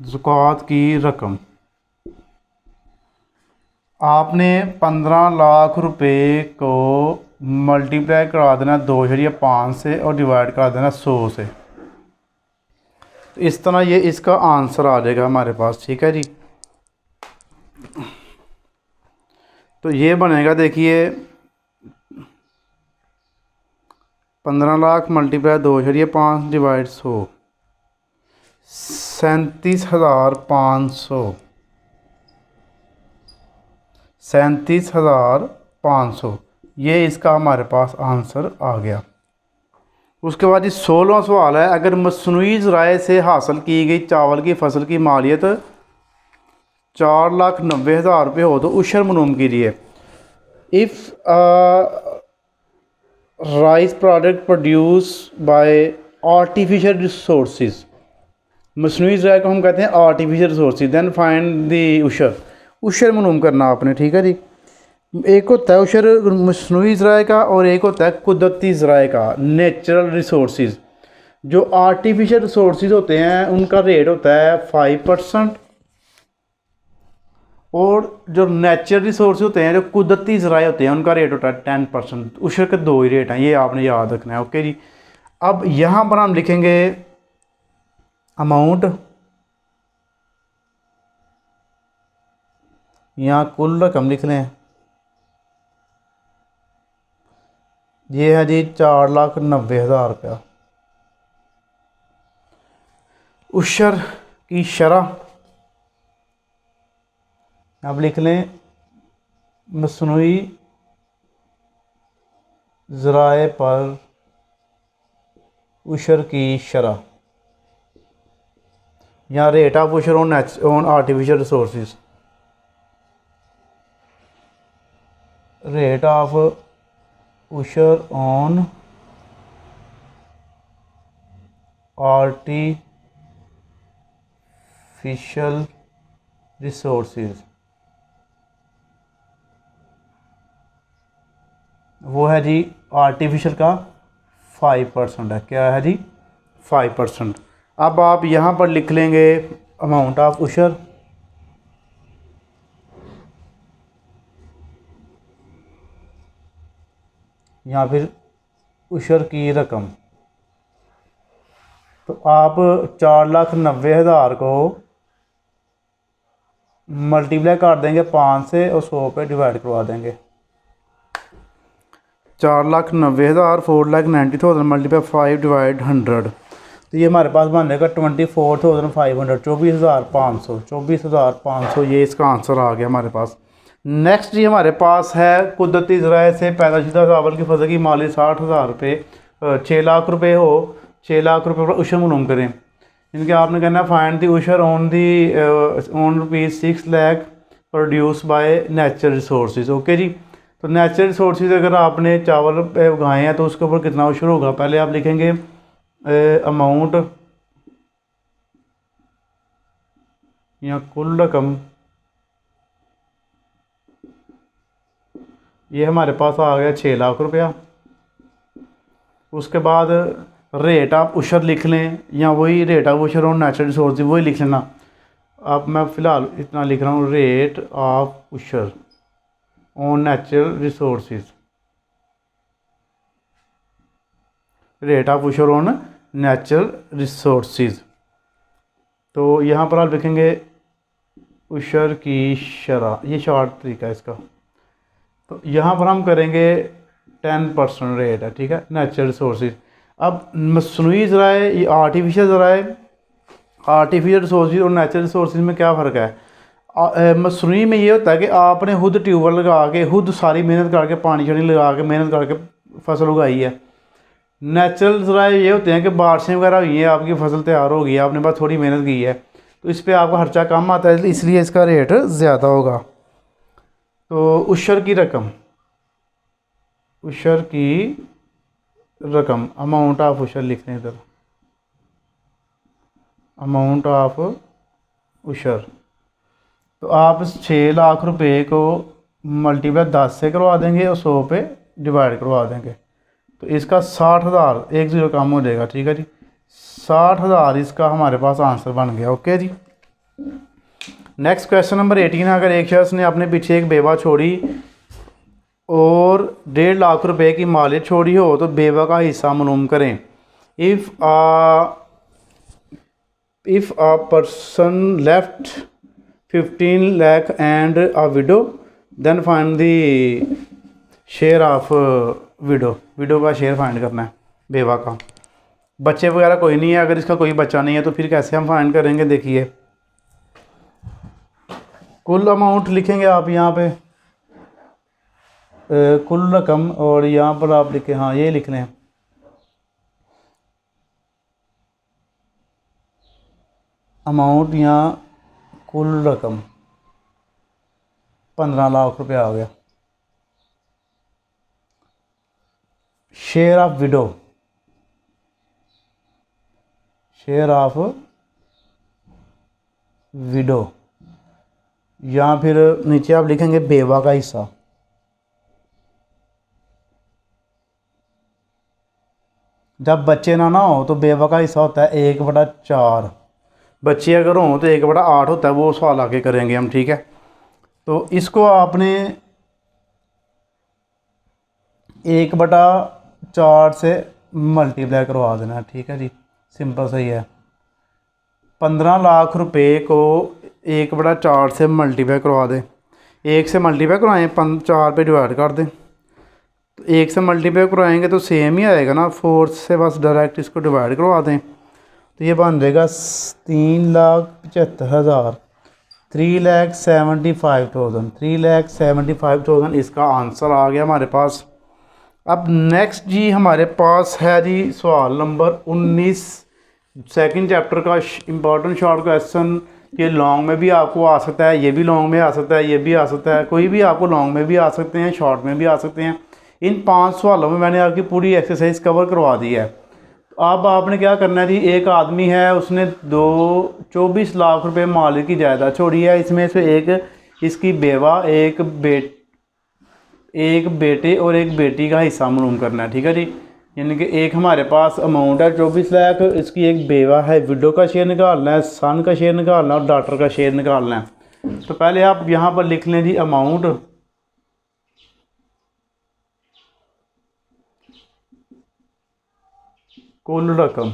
ज़कात की रकम। आपने 15 लाख रुपए को मल्टीप्लाई करा देना 2.5 से और डिवाइड करा देना 100 से। तो इस तरह ये इसका आंसर आ जाएगा हमारे पास, ठीक है जी। तो ये बनेगा, देखिए 15 लाख मल्टीप्लाई 2.5 डिवाइड 100, 37,500, 37,500। ये इसका हमारे पास आंसर आ गया। उसके बाद ये 16वां सवाल है, अगर मसनूई ज़राए से हासिल की गई चावल की फसल की मालियत 4,90,000 रुपये हो तो उशर मालूम कीजिए। If rice product produce by artificial resources, मसनूई ज़राए को हम कहते हैं artificial resources, then find the उशर। उशर मालूम करना आपने, ठीक है जी। एक होता है उशर मसनूई ज़राए का और एक होता है कुदरती ज़राए का, नेचुरल रिसोर्सेज। जो आर्टिफिशियल रिसोर्सेज होते हैं उनका रेट होता है 5%, और जो नेचुरल रिसोर्स होते हैं, जो कुदरती ज़राए होते हैं, उनका रेट होता है 10%। उशर के दो ही रेट हैं, ये आपने याद रखना है। ओके जी। अब यहाँ पर हम लिखेंगे अमाउंट, यहाँ कुल रकम लिख लें। ये है जी 4,90,000 रुपया। उशर की शरह अब लिख लें मसनूई ज़राए पर उशर की शरह, या रेट ऑफ उशर on artificial resources, rate of उशर ऑन आर्टिफिशियल रिसोर्सेज, वो है जी आर्टिफिशियल का 5% है। क्या है जी? 5%। अब आप यहाँ पर लिख लेंगे अमाउंट ऑफ उशर, या फिर उशर की रकम। तो आप 4,90,000 को मल्टीप्लाई कर देंगे 5 से और 100 पे डिवाइड करवा देंगे। 4,90,000 4,90,000 मल्टीप्लाई 5 डिवाइड 100, तो ये हमारे पास बन जाएगा 24,500, 24,500, 24,500। ये इसका आंसर आ गया हमारे पास। नेक्स्ट जी हमारे पास है कुदरती ज़राए से पैदाशुदा चावल की फसल की माली 60,000 रुपये, 6 लाख रुपये हो, 6 लाख रुपये पर उशर मालूम करें। इनके आपने कहना है फाइंड दी उशर on ₹6 lakh produce by natural resources. Okay जी। तो नेचुरल रिसोर्सेज अगर आपने चावल उगाए हैं तो उसके ऊपर कितना उशर होगा, पहले आप लिखेंगे अमाउंट या कुल रकम। ये हमारे पास आ गया 6 लाख रुपया। उसके बाद रेट ऑफ उशर लिख लें, या वही रेट ऑफ उशर ऑन नेचुरल रिसोर्सेज वही लिख लेना। अब मैं फ़िलहाल इतना लिख रहा हूँ, रेट ऑफ उशर on natural resources, rate of उशर ऑन नेचुरल रिसोर्सेज। तो यहाँ पर आप लिखेंगे उशर की शरह, ये शॉर्ट तरीका है इसका। तो यहाँ पर हम करेंगे 10% रेट है, ठीक है, नेचुरल रिसोर्सेज। अब मसनूई ज़राए, ये आर्टिफिशियल ज़राए, आर्टिफिशियल रिसोर्सेज और नेचुरल रिसोर्सेज में क्या फ़र्क है? मसनूई में ये होता है कि आपने खुद ट्यूबवेल लगा के खुद सारी मेहनत करके पानी शानी लगा के मेहनत करके फसल उगाई है। नेचुरल ज़राए ये होते हैं कि बारिशें वगैरह हुई हैं, आपकी फसल तैयार हो गई है, आपने बस थोड़ी मेहनत की है, तो इस पर आपका खर्चा कम आता है, इसलिए इसका रेट ज़्यादा होगा। तो उशर की रकम अमाउंट ऑफ उशर लिख लें इधर, अमाउंट ऑफ उशर। तो आप 6 लाख रुपए को मल्टीप्लाई 10 से करवा देंगे और 100 पे डिवाइड करवा देंगे, तो इसका 60,000, एक ज़ीरो कम हो जाएगा। ठीक है जी, 60,000 इसका हमारे पास आंसर बन गया। ओके जी। नेक्स्ट क्वेश्चन नंबर 18 है, अगर एक शख्स ने अपने पीछे एक बेवा छोड़ी और 1.5 लाख रुपए की मालियत छोड़ी हो तो बेवा का हिस्सा मालूम करें। If a person left 15 lakh and a widow then find the share of widow. Widow का शेयर फाइंड करना है, बेवा का। बच्चे वगैरह कोई नहीं है, अगर इसका कोई बच्चा नहीं है तो फिर कैसे हम फाइंड करेंगे? देखिए, कुल अमाउंट लिखेंगे आप यहाँ पे, कुल रकम, और यहाँ पर आप लिखें, हाँ ये लिख लें, अमाउंट यहाँ कुल रकम 15 लाख रुपए आ गया। शेयर ऑफ विडो, या फिर नीचे आप लिखेंगे बेवा का हिस्सा। जब बच्चे ना हो तो बेवा का हिस्सा होता है 1/4। बच्चे अगर हों तो 1/8 होता है, वो सवाल आगे करेंगे हम। ठीक है, तो इसको आपने 1/4 से मल्टीप्लाई करवा देना है। ठीक है जी, सिंपल सही है। 15 लाख रुपए को 1/4 से मल्टीप्लाई करवा दें, 1 से मल्टीप्लाई करवाएं, 4 पे डिवाइड कर दें, तो 1 से मल्टीप्लाई करवाएंगे तो सेम ही आएगा ना, 4 से बस डायरेक्ट इसको डिवाइड करवा दें, तो ये बन जाएगा 3,75,000, 3,75,000 इसका आंसर आ गया हमारे पास। अब नेक्स्ट जी हमारे पास है जी सवाल नंबर 19, सेकंड चैप्टर का इम्पोर्टेंट शॉर्ट क्वेश्चन। ये लॉन्ग में भी आपको आ सकता है, ये भी लॉन्ग में आ सकता है, ये भी आ सकता है, कोई भी आपको लॉन्ग में भी आ सकते हैं, शॉर्ट में भी आ सकते हैं। इन 5 सवालों में मैंने आपकी पूरी एक्सरसाइज कवर करवा दी है। तो अब आपने क्या करना है जी, एक आदमी है, उसने 24 लाख रुपए मालिक की जायदाद छोड़ी है, इसमें से एक इसकी बेवा, एक बेटे और एक बेटी का हिस्सा मालूम करना है। ठीक है जी, यानी कि एक हमारे पास अमाउंट है 24 लाख, इसकी एक बेवा है, विडो का शेयर निकालना है, सन का शेयर निकालना है और डॉटर का शेयर निकालना है। तो पहले आप यहाँ पर लिख लें जी अमाउंट, कुल रकम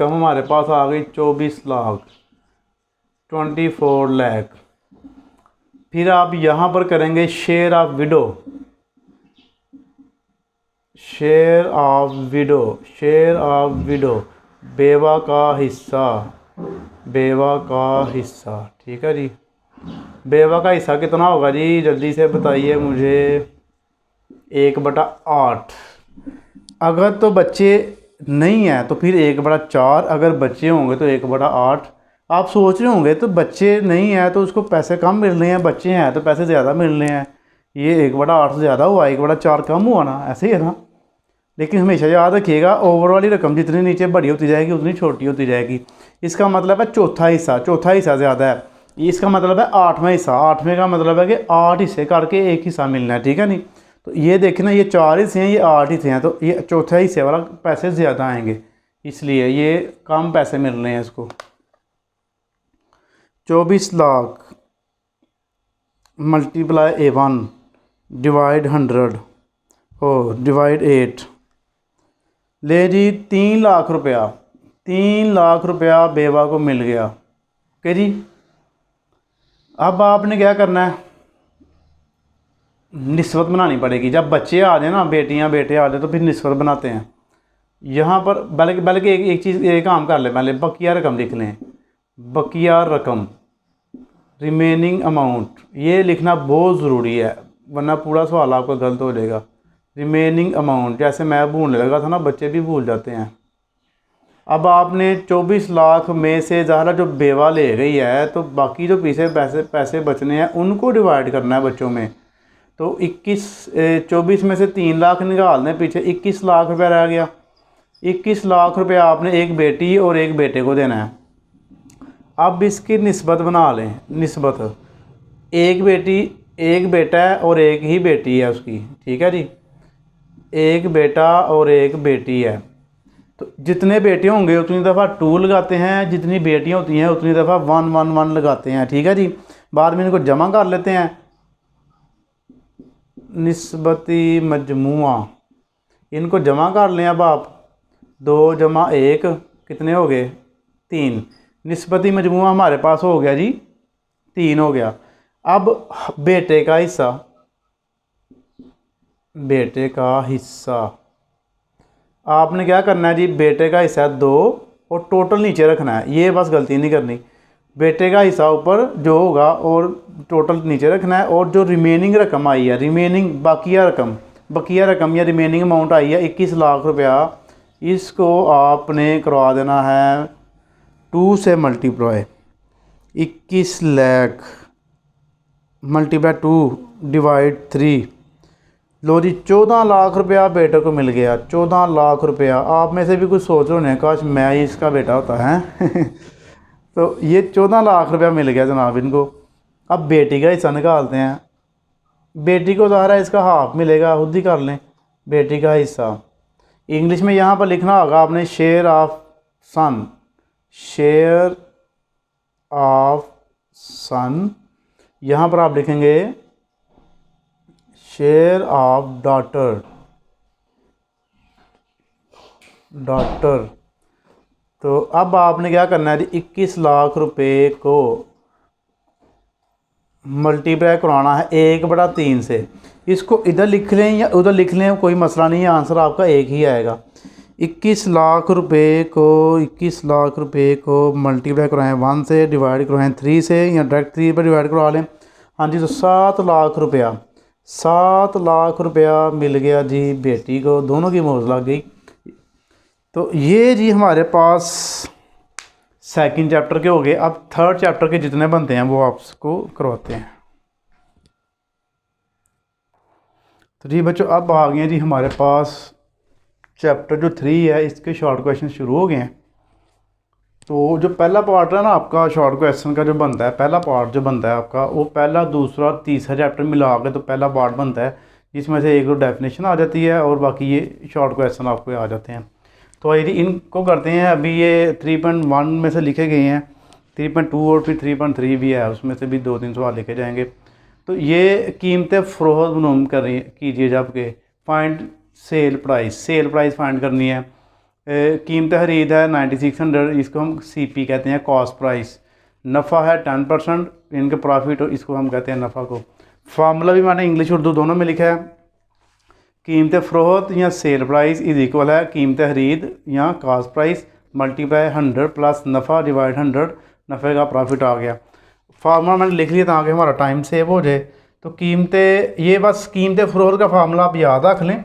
हमारे पास आ गई 24 लाख, 24 लाख। फिर आप यहाँ पर करेंगे शेयर ऑफ विडो, बेवा का हिस्सा। ठीक है जी, बेवा का हिस्सा कितना होगा जी, जल्दी से बताइए मुझे। 1/8। अगर तो बच्चे नहीं हैं तो फिर 1/4, अगर बच्चे होंगे तो 1/8। आप सोच रहे होंगे तो बच्चे नहीं हैं तो उसको पैसे कम मिल रहे हैं, बच्चे हैं तो पैसे ज़्यादा मिल रहे हैं, ये 1/8 से ज़्यादा हुआ, 1/4 कम हुआ ना, ऐसे ही है ना। लेकिन हमेशा याद रखिएगा, ओवर वाली रकम जितनी नीचे बड़ी होती जाएगी उतनी छोटी होती जाएगी। इसका मतलब है चौथा हिस्सा ज़्यादा है, इसका मतलब है 8वां हिस्सा। 8वें का मतलब है कि 8 हिस्से करके एक हिस्सा मिलना है। ठीक है नहीं, तो ये देखना, ये 4 हिस्से हैं, ये 8 हिस्से हैं, तो ये चौथा हिस्से वाला पैसे ज़्यादा आएंगे, इसलिए ये कम पैसे मिल रहे हैं इसको। 24 लाख मल्टीप्लाई A1 डिवाइड 100 और डिवाइड 8 ले जी 3 लाख रुपया बेवा को मिल गया। ओके जी, अब आपने क्या करना है, निस्बत बनानी पड़ेगी। जब बच्चे आ जाए ना, बेटियां बेटे आ जाए, तो फिर निस्बत बनाते हैं। यहाँ पर बल्कि बल्कि एक चीज़, एक काम कर लें, पहले बकिया रकम लिख लें। बकिया रकम, रिमेनिंग अमाउंट, ये लिखना बहुत ज़रूरी है, वरना पूरा सवाल आपका गलत हो जाएगा। रिमेनिंग अमाउंट, जैसे मैं भूलने लगा था ना, बच्चे भी भूल जाते हैं। अब आपने 24 लाख में से ज़ाहिर जो बेवा ले गई है, तो बाकी जो पीछे पैसे बचने हैं उनको डिवाइड करना है बच्चों में। तो 24 में से 3 लाख निकाल दें, पीछे 21 लाख रुपया रह गया। 21 लाख रुपया आपने एक बेटी और एक बेटे को देना है। अब इसकी निस्बत बना लें। निस्बत, एक बेटी, एक बेटा है और एक ही बेटी है उसकी, ठीक है जी। एक बेटा और एक बेटी है, तो जितने बेटे होंगे उतनी दफ़ा 2 लगाते हैं, जितनी बेटियां होती हैं उतनी दफ़ा 1 1 1 लगाते हैं, ठीक है जी। बाद में इनको जमा कर लेते हैं। निस्बती मजमुआ, इनको जमा कर लें। अब आप 2 जमा 1 कितने हो गए? 3। निस्बती मजमुआ हमारे पास हो गया जी 3 हो गया। अब बेटे का हिस्सा, बेटे का हिस्सा आपने क्या करना है जी, बेटे का हिस्सा 2 और टोटल नीचे रखना है, ये बस गलती नहीं करनी। बेटे का हिस्सा ऊपर जो होगा और टोटल नीचे रखना है। और जो रिमेनिंग रकम आई है, रिमेनिंग बकिया रकम या रिमेनिंग अमाउंट आई है 21 लाख रुपया, इसको आपने करवा देना है 2 से मल्टीप्लाई। 21 lakh multiply 2 divide 3। लो जी 14 लाख रुपया बेटे को मिल गया। 14 लाख रुपया। आप में से भी कुछ सोच रहे हैं, काश मैं ही इसका बेटा होता है तो ये 14 लाख रुपया मिल गया जनाब इनको। अब बेटी का हिस्सा निकालते हैं। बेटी को ज़ाहिर है इसका हाफ मिलेगा, खुद ही कर लें। बेटी का हिस्सा इंग्लिश में यहाँ पर लिखना होगा आपने share of son, share of son. यहाँ पर आप लिखेंगे शेयर ऑफ डॉटर, तो अब आपने क्या करना है जी, 21 लाख रुपए को मल्टीप्लाई कराना है 1/3 से। इसको इधर लिख लें या उधर लिख लें, कोई मसला नहीं है, आंसर आपका एक ही आएगा। 21 लाख रुपए को मल्टीप्लाई कराएं 1 से, डिवाइड कराएं 3 से, या डायरेक्ट 3 पर डिवाइड करवा लें। हाँ जी, तो 7 लाख रुपया मिल गया जी बेटी को। दोनों की मौज लग गई। तो ये जी हमारे पास सेकंड चैप्टर के हो गए। अब थर्ड चैप्टर के जितने बनते हैं वो आपको करवाते हैं। तो जी बच्चों, अब आ गए जी हमारे पास चैप्टर जो 3 है, इसके शॉर्ट क्वेश्चन शुरू हो गए हैं। तो जो पहला पार्ट है ना आपका शॉर्ट क्वेश्चन का जो बनता है, पहला पार्ट जो बनता है आपका, वो पहला, दूसरा, तीसरा चैप्टर मिला के तो पहला पार्ट बनता है, जिसमें से एक तो डेफिनेशन आ जाती है और बाकी ये शॉर्ट क्वेश्चन आपको आ जाते हैं। तो यदि इनको करते हैं, अभी ये 3.1 में से लिखे गए हैं, 3.2 और फिर 3.3 भी है, उसमें से भी 2-3 सवाल लिखे जाएंगे। तो ये कीमतें फ़रोख्त मालूम कीजिए जब के फाइंड सेल प्राइस फाइंड करनी है। कीमत खरीद है 9600, इसको हम CP कहते हैं, कॉस्ट प्राइस। नफ़ा है 10%, इनके प्रॉफिट, इसको हम कहते हैं नफ़ा को। फार्मूला भी मैंने इंग्लिश उर्दू दोनों में लिखा है। कीमत फ़रोख्त या सेल प्राइस इज इक्वल है कीमत खरीद या कॉस्ट प्राइस मल्टीप्लाई 100 प्लस नफ़ा डिवाइड 100, नफ़े का प्रॉफिट आ गया। फार्मूला मैंने लिख लिया ताकि हमारा टाइम सेव हो जाए। तो कीमतें, ये बस कीमत फ़रोख्त का फार्मूला आप याद रख लें,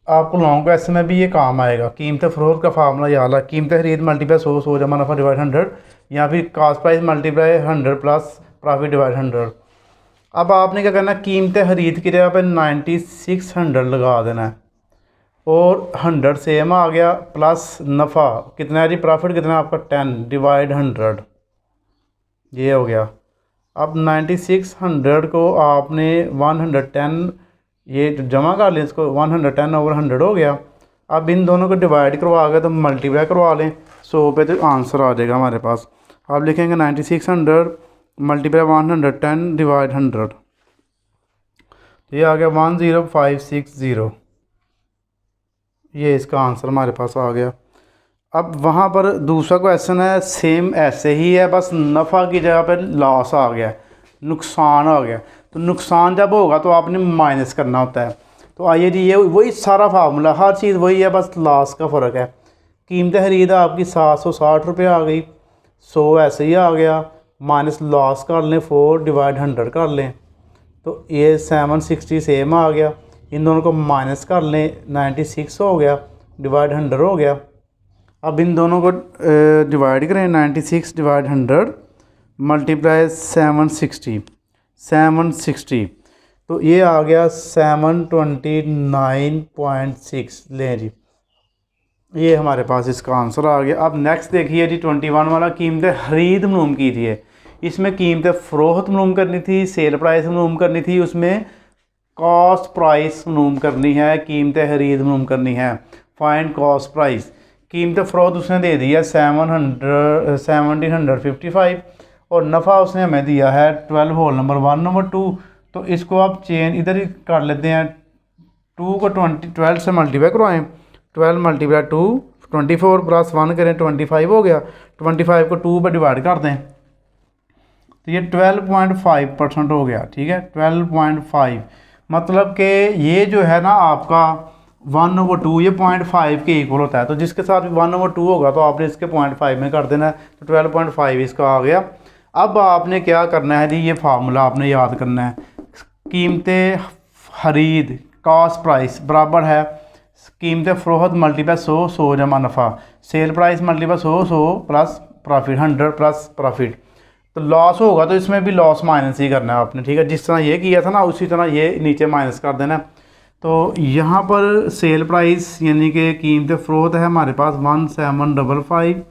आपको लॉन्ग क्वेश्चन में भी ये काम आएगा। कीमत फ़रोख्त का फार्मूला याद है, कीमत खरीद मल्टीप्लाई 100 जमा नफ़ा डिवाइड 100, या फिर cost price multiply 100 plus profit divide 100। अब आपने क्या करना है, कीमत खरीद की जगह पर 9600 लगा देना है और 100 सेम आ गया, प्लस नफ़ा कितना है जी, प्रॉफिट कितना है आपका 10 डिवाइड 100, ये हो गया। अब 9600 को आपने 110, ये जमा कर लें इसको, 110/100 हो गया। अब इन दोनों को डिवाइड करवा गए तो मल्टीप्लाई करवा लें 100 पे, तो आंसर आ जाएगा हमारे पास। आप लिखेंगे 9600 मल्टीप्लाई 110 डिवाइड 100, तो ये आ गया 10560, ये इसका आंसर हमारे पास आ गया। अब वहाँ पर दूसरा क्वेश्चन है, सेम ऐसे ही है, बस नफ़ा की जगह पर लॉस आ गया, नुकसान आ गया। तो नुकसान जब होगा तो आपने माइनस करना होता है। तो आइए जी, ये वही सारा फार्मूला, हर चीज़ वही है, बस लास्ट का फ़र्क है। कीमत खरीद आपकी 760 रुपये आ गई, 100 ऐसे ही आ गया, माइनस लॉस कर लें 4 डिवाइड 100 कर लें, तो ये 760 सेम आ गया। इन दोनों को माइनस कर लें, 96 हो गया, डिवाइड 100 हो गया। अब इन दोनों को डिवाइड करें, 96 डिवाइड 100 मल्टीप्लाई 760, तो ये आ गया 729.6। लें जी, ये हमारे पास इसका आंसर आ गया। अब नेक्स्ट देखिए जी, 21 वाला, कीमत खरीद मालूम कीजिए है। इसमें कीमत फ़रोख्त मालूम करनी थी, सेल प्राइस मालूम करनी थी, उसमें कॉस्ट प्राइस मालूम करनी है, कीमत खरीद मालूम करनी है। Find cost price. कीमत फ़रोख्त उसने दे दिया 1755 और नफ़ा उसने हमें दिया है 12 होल नंबर 1 नंबर 2। तो इसको आप चेन इधर ही कर लेते हैं, 2 को 12 से मल्टीप्लाई करवाएँ, 12 मल्टीप्लाई 2 24 प्लस 1 करें 25 हो गया, 25 को 2 पर डिवाइड कर दें तो ये 12.5% हो गया। ठीक है, 12.5 मतलब कि ये जो है ना आपका 1/2, ये 0.5 के इक्वल होता है। तो जिसके साथ भी 1/2 होगा तो आपने इसके 0.5 में कर देना है, तो 12.5 इसका आ गया। अब आपने क्या करना है जी, ये फार्मूला आपने याद करना है। कीमत खरीद कॉस्ट प्राइस बराबर है कीमत फ़रोख्त मल्टीप्लाई 100 जमा नफ़ा, sale price multiply 100 plus profit, 100 plus profit. तो लॉस होगा तो इसमें भी लॉस माइनस ही करना है आपने। ठीक है, जिस तरह ये किया था ना उसी तरह ये नीचे माइनस कर देना। तो यहाँ पर सेल प्राइस यानी कि कीमत फ़रोख्त है हमारे पास 1755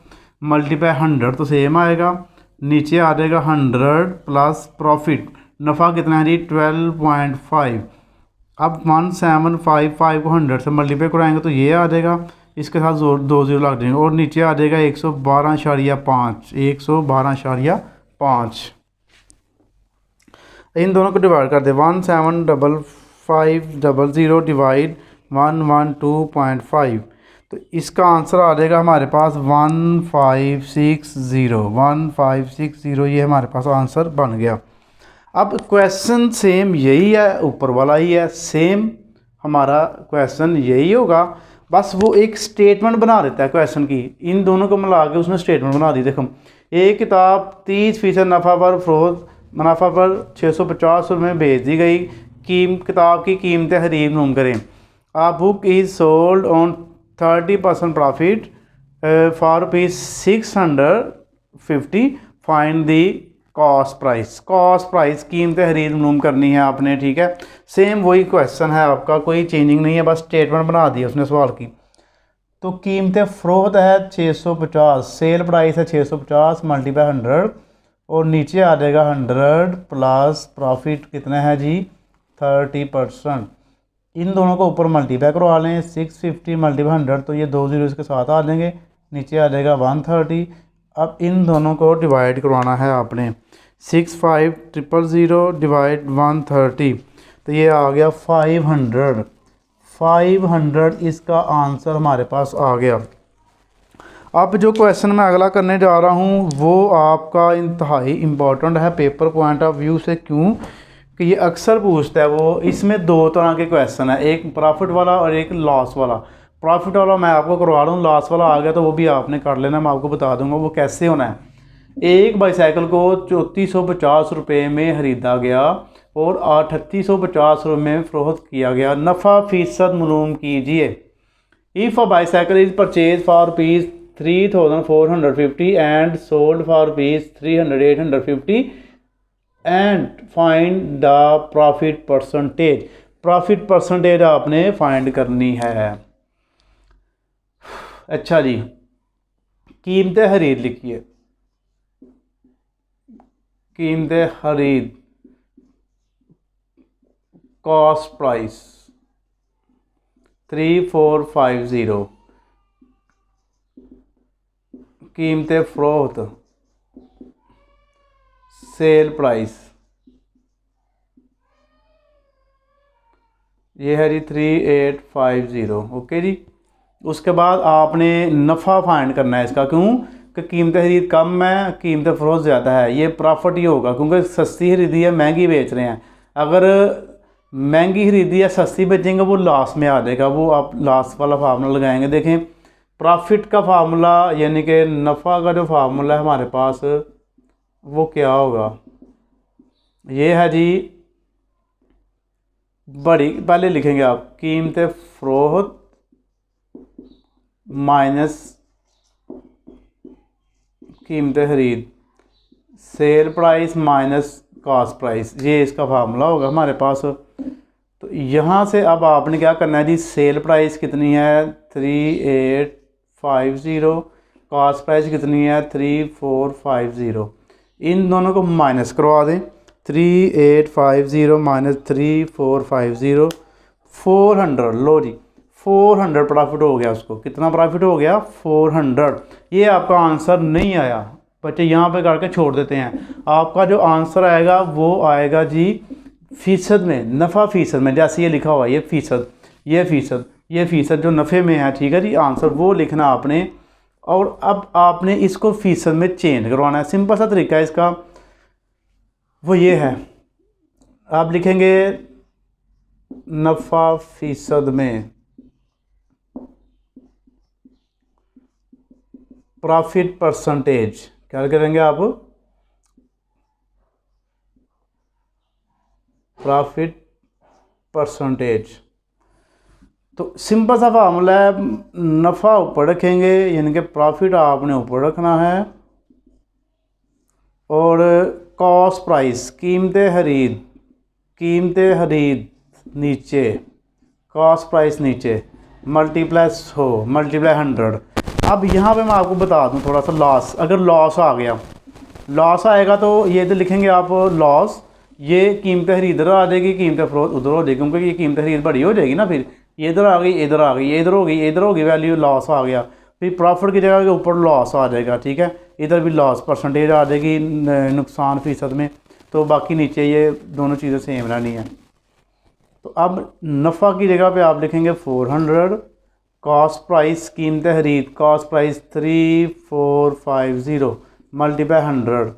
मल्टीप्लाई 100 तो सेम आएगा, नीचे आ जाएगा 100 प्लस प्रॉफिट, नफ़ा कितना है जी 12.5। अब 1755 को 100 से मल्टीप्लाई कराएंगे तो ये आ जाएगा, इसके साथ 2 0 लग जाएंगे और नीचे आ जाएगा 112.5, 112.5। इन दोनों को डिवाइड कर दे, 175500 डिवाइड 112.5, तो इसका आंसर आ जाएगा हमारे पास 1560। ये हमारे पास आंसर बन गया। अब क्वेश्चन सेम यही है, ऊपर वाला ही है, सेम हमारा क्वेश्चन यही होगा, बस वो एक स्टेटमेंट बना देता है क्वेश्चन की। इन दोनों को मिला के उसने स्टेटमेंट बना दी। देखो, एक किताब 30% नफ़ा पर फ़रोख्त मुनाफा पर 650 रुपये में बेच दी गई, किताब की कीमत खरीद मालूम करें। A book is sold on 30% profit for ₹650, find the cost price. Cost price कीमत खरीद मालूम करनी है आपने। ठीक है, सेम वही क्वेश्चन है आपका, कोई चेंजिंग नहीं है, बस स्टेटमेंट बना दी उसने सवाल की। तो कीमत फ़रोख्त है 650, सेल प्राइस है 650 मल्टीप्लाई 100 और नीचे आ जाएगा 100 प्लस प्रॉफिट कितना है जी 30%। इन दोनों को ऊपर मल्टीप्लाई करवा लें, 650 मल्टीप्लाई 100 तो ये 2 0 इसके साथ आ जाएंगे, नीचे आ जाएगा 130। अब इन दोनों को डिवाइड करवाना है आपने, 6500 डिवाइड 130 तो ये आ गया 500 इसका आंसर हमारे पास आ गया। अब जो क्वेश्चन मैं अगला करने जा रहा हूँ वो आपका इंतहाई इम्पोर्टेंट है पेपर पॉइंट ऑफ व्यू से। क्यों कि ये अक्सर पूछता है वो। इसमें 2 तरह के क्वेश्चन है, एक प्रॉफिट वाला और एक लॉस वाला। प्रॉफिट वाला मैं आपको करवा रहा हूँ, लॉस वाला आ गया तो वो भी आपने कर लेना, मैं आपको बता दूंगा वो कैसे होना है। एक बाईसाइकिल को 3450 रुपये में ख़रीदा गया और 3850 रुपये में फ़रोख्त किया गया, नफ़ा फ़ीसद मालूम कीजिए। If a bicycle is purchase for ₹3450 and sold for ₹3850 and find the profit percentage. Profit percentage आपने फाइंड करनी है। अच्छा जी, कीमत खरीद लिखिए, कीमत खरीद कॉस्ट प्राइस 3450, कीमत फ़रोख्त सेल प्राइस ये है जी 3850। ओके जी, उसके बाद आपने नफ़ा फाइंड करना है इसका। क्यों कि कीमत खरीद कम है, कीमत फ़रोख्त ज़्यादा है, ये प्रॉफिट ही होगा क्योंकि सस्ती खरीदी है, महंगी बेच रहे हैं। अगर महंगी खरीदी या सस्ती बेचेंगे वो लास्ट में आ जाएगा, वो आप लास्ट वाला फार्मूला लगाएंगे। देखें प्रॉफिट का फार्मूला यानी कि नफ़ा का जो फार्मूला है हमारे पास वो क्या होगा, ये है जी बड़ी, पहले लिखेंगे आप कीमत फ़रोख्त माइनस कीमत खरीद, sale price minus cost price, ये इसका फार्मूला होगा हमारे पास। तो यहाँ से अब आपने क्या करना है जी, सेल प्राइस कितनी है 3850, कॉस्ट प्राइस कितनी है 3450, इन दोनों को माइनस करवा दें। 3850 माइनस 3450 400, लो जी 400 प्रॉफिट हो गया उसको। कितना प्रॉफिट हो गया 400। ये आपका आंसर नहीं आया बच्चे, यहाँ पे करके छोड़ देते हैं। आपका जो आंसर आएगा वो आएगा जी फ़ीसद में, नफ़ा फ़ीसद में, जैसे ये लिखा हुआ है ये फ़ीसद, ये फ़ीसद, ये फ़ीसद जो नफ़े में है, ठीक है जी। आंसर वो लिखना आपने, और अब आपने इसको फ़ीसद में चेंज करवाना है। सिंपल सा तरीका है इसका, वो ये है, आप लिखेंगे नफ़ा फ़ीसद में, प्रॉफिट परसेंटेज, क्या करेंगे आप, प्रॉफिट परसेंटेज। तो सिंपल सा फार्मूला है, नफ़ा ऊपर रखेंगे यानी कि प्रॉफिट आपने ऊपर रखना है, और कॉस्ट प्राइस कीमत खरीद नीचे, कॉस्ट प्राइस नीचे, मल्टीप्लाई 100। अब यहाँ पे मैं आपको बता दूँ थोड़ा सा लॉस, अगर लॉस आ गया, लॉस आएगा तो ये तो लिखेंगे आप लॉस, ये कीमत खरीद इधर आ जाएगी, कीमत फ़रोख्त उधर हो जाएगी, क्योंकि ये कीमत खरीद बड़ी हो जाएगी ना, फिर ये इधर आ गई, इधर आ गई, ये इधर हो गई, इधर होगी, वैल्यू लॉस आ गया, फिर प्रॉफिट की जगह के ऊपर लॉस आ जाएगा, ठीक है। इधर भी लॉस परसेंटेज आ जाएगी नुकसान फ़ीसद में, तो बाकी नीचे ये दोनों चीज़ें सेम रहनी है। तो अब नफ़ा की जगह पे आप लिखेंगे 400, कॉस्ट प्राइस कीमत खरीद, कॉस्ट प्राइस 3450 मल्टीप्लाई 100,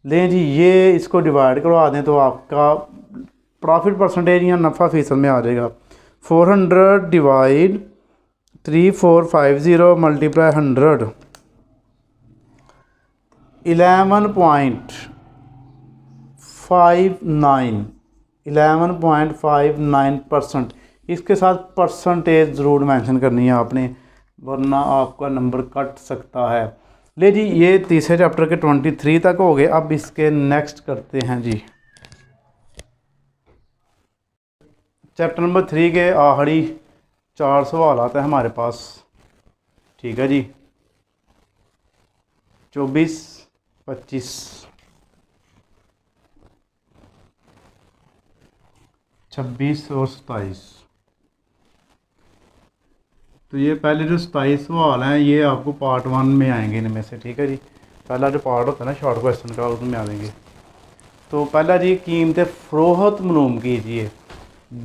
लें जी ये इसको डिवाइड करवा दें तो आपका प्रॉफिट परसेंटेज या नफ़ा फ़ीसद में आ जाएगा। 400 डिवाइड 3450 मल्टीप्लाई 100, 11.59%। इसके साथ परसेंटेज ज़रूर मेंशन करनी है आपने, वरना आपका नंबर कट सकता है। ले जी ये तीसरे चैप्टर के 23 तक हो गए। अब इसके नेक्स्ट करते हैं जी चैप्टर नंबर 3 के आखिरी 4 सवाल आते हैं हमारे पास, ठीक है जी। 24, 25, 26 और 27। तो ये पहले जो 27 सवाल हैं ये आपको पार्ट 1 में आएंगे इनमें से, ठीक है जी। पहला जो पार्ट होता है ना शॉर्ट क्वेश्चन का, उसमें आएंगे। तो पहला जी कीमत फ़रोख्त मालूम कीजिए।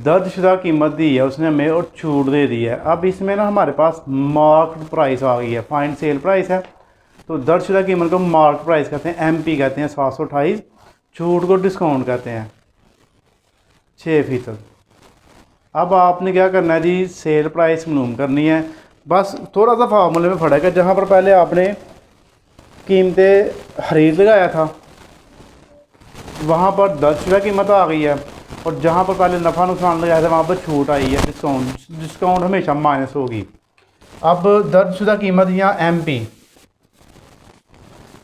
दर्जशुदा कीमत दी है उसने हमें और छूट दे दी है। अब इसमें ना हमारे पास मार्क्ड प्राइस आ गई है, फाइंड सेल प्राइस है। तो दर्जशुदा कीमत को मार्क्ड प्राइस कहते हैं, MP कहते हैं 728, छूट को डिस्काउंट कहते हैं 6%। अब आपने क्या करना है जी, सेल प्राइस मालूम करनी है। बस थोड़ा सा फार्मूले में फ़र्क है, जहाँ पर पहले आपने कीमत खरीद लगाया था वहाँ पर दर्जशुदा कीमत आ गई है, और जहाँ पर पहले नफ़ा नुकसान लगाया था वहाँ पर छूट आई है, डिस्काउंट हमेशा माइनस होगी। अब दर्जशुदा कीमत यहाँ MP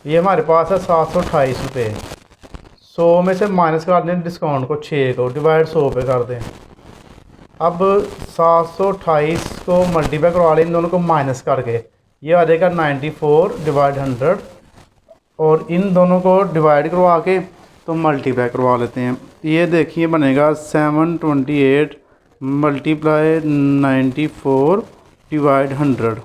ये हमारे पास है 728 रुपये। 100 में से माइनस कर दें डिस्काउंट को, 6 को डिवाइड 100 पे कर दें। अब 728 को मल्टीप्लाई करवा लें इन दोनों को माइनस करके, ये आ जाएगा 94 डिवाइड 100, और इन दोनों को डिवाइड करवा के तो मल्टीप्लाई करवा लेते हैं। ये देखिए बनेगा 728 मल्टीप्लाई 94 डिवाइड 100,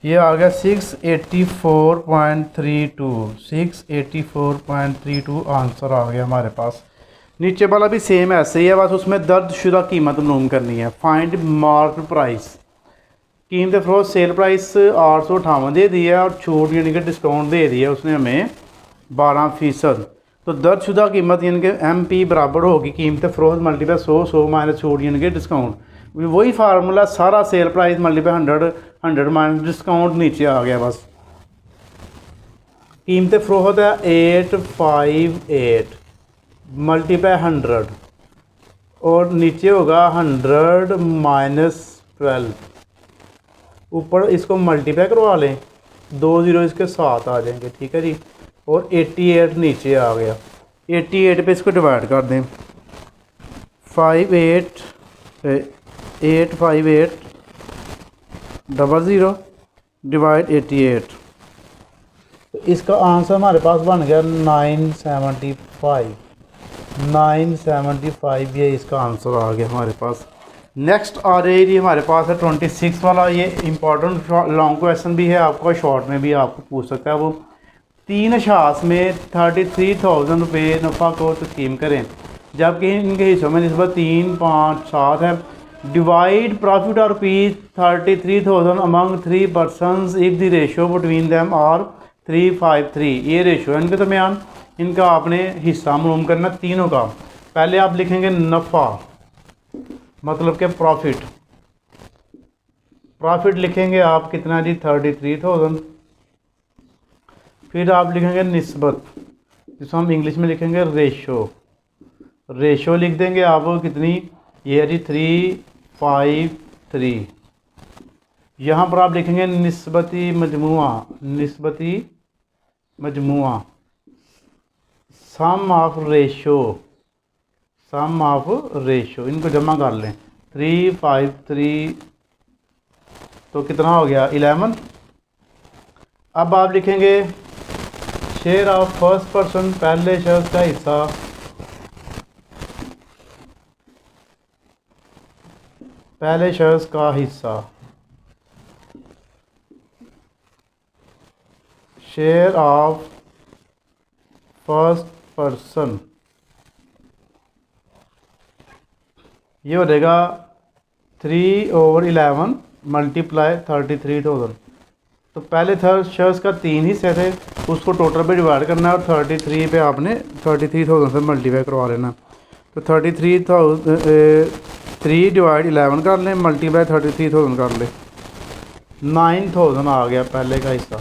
ये आ गया 684.32 आंसर आ गया हमारे पास। नीचे वाला भी सेम ऐसे ही है, बस उसमें दर्जशुदा कीमत मालूम करनी है। फाइंड मार्क्ड प्राइस, कीमत फ़रोख्त सेल प्राइस 858 दे दी है, और छूट यानी कि डिस्काउंट दे दी है उसने हमें 12%। तो दर्जशुदा कीमत यानी कि एम पी बराबर होगी कीमत फ़रोख्त मल्टीप्लाई 100 माइनस छूट यानी कि डिस्काउंट। वही फार्मूला सारा sale price multiply 100 minus discount नीचे आ गया बस। कीमत फ़रोख्त है 858 मल्टीप्लाई 100 और नीचे होगा 100 माइनस 12। ऊपर इसको मल्टीप्लाई करवा लें, 2 ज़ीरो इसके साथ आ जाएंगे, ठीक है जी। और 88 नीचे आ गया, 88 पे इसको डिवाइड कर दें, 858 00 डिवाइड 88। तो इसका आंसर हमारे पास बन गया 975। ये इसका आंसर आ गया हमारे पास। नेक्स्ट आ रही है जी हमारे पास है 26 वाला। ये इंपॉर्टेंट लॉन्ग क्वेश्चन भी है, आपको शॉर्ट में भी आपको पूछ सकता है। वो 3 अशास में 33,000 रुपये नफ़ा को तस्कीम करें, जबकि इनके हिस्सों में निस्बत 3, 5, 7 है। डिवाइड प्रॉफिट और rupees 33,000 among 3 persons if the ratio between them are 353। ये रेशो है इनके दरमियान, इनका आपने हिस्सा मालूम करना तीनों का। पहले आप लिखेंगे नफ़ा, मतलब कि प्रॉफिट लिखेंगे आप कितना जी 33,000। फिर आप लिखेंगे निस्बत, जिसको हम इंग्लिश में लिखेंगे रेशो लिख देंगे आप कितनी, ये है जी 353। यहाँ पर आप लिखेंगे निस्बती मजमुआ सम ऑफ रेशो, इनको जमा कर लें 353 तो कितना हो गया 11। अब आप लिखेंगे शेयर ऑफ फर्स्ट पर्सन, पहले शख्स का हिस्सा, शेयर ऑफ फर्स्ट पर्सन, ये हो जाएगा 3/11 मल्टीप्लाई 33,000। तो पहले थर्ड शख्स का 3 हिस्से थे, उसको टोटल पे डिवाइड करना है और 33 पे आपने 33,000 से मल्टीप्लाई करवा लेना। तो 3 डिवाइड 11 कर लें, मल्टीप्लाई 33,000 कर लें, 9,000 आ गया पहले का हिस्सा।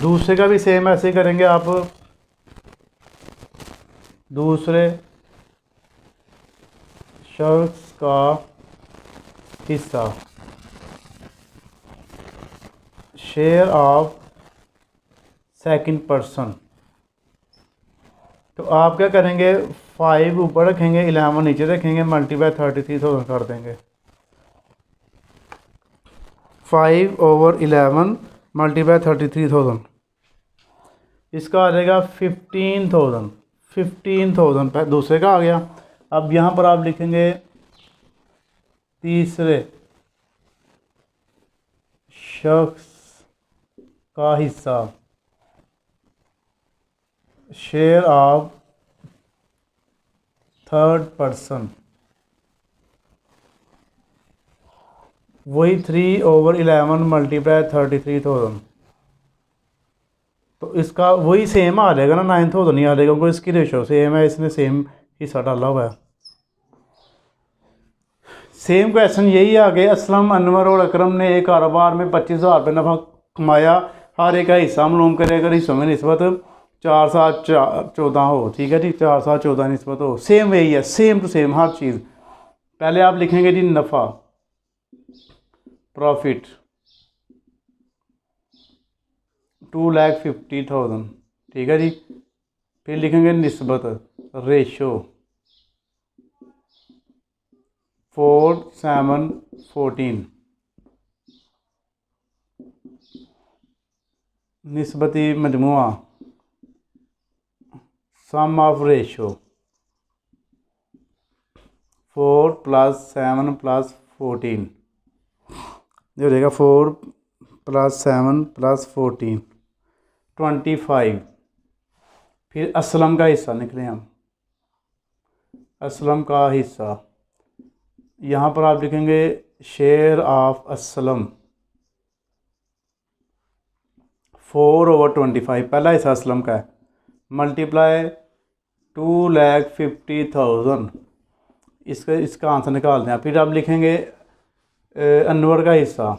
दूसरे का भी सेम ऐसे करेंगे आप, दूसरे शख्स का हिस्सा, शेयर ऑफ सेकंड पर्सन। तो आप क्या करेंगे 5 ऊपर रखेंगे, 11 नीचे रखेंगे, मल्टीप्लाई 33,000 कर देंगे। 5/11 मल्टीप्लाई 33,000, इसका आ जाएगा 15,000 दूसरे का आ गया। अब यहाँ पर आप लिखेंगे तीसरे शख्स का हिस्सा, शेयर ऑफ थर्ड पर्सन, वही 3/11 मल्टीप्लाई 33,000। तो इसका वही सेम आ जाएगा ना, 9,000 ही आ जाएगा, क्योंकि इसकी रेशो सेम है, इसने सेम हिस्सा डाला हुआ है। सेम क्वेश्चन यही आ गया। असलम, अनवर और अकरम ने एक कारोबार में 25,000 रुपये नफ़ा कमाया, हर एक का हिस्सा मालूम करे अगर हिस्सों में निस्बत 4, 7, 14 हो, ठीक है जी, 4, 7, 14 निस्बत हो। सेम यही है, सेम टू सेम हर चीज़। पहले आप लिखेंगे जी नफ़ा, प्रॉफिट 2,50,000, ठीक है जी। फिर लिखेंगे निस्बत, रेशो 4/7/14, निस्बती मजमुआ सम ऑफ रेशो 4 + 7 + 14, ये हो जाएगा 4 + 7 + 14 25। फिर असलम का हिस्सा निकले हम, असलम का हिस्सा, यहाँ पर आप लिखेंगे शेयर ऑफ असलम 4/25, पहला हिस्सा असलम का है, मल्टीप्लाई 2,50,000, इसका आंसर निकाल दें। फिर आप लिखेंगे अनवर का हिस्सा,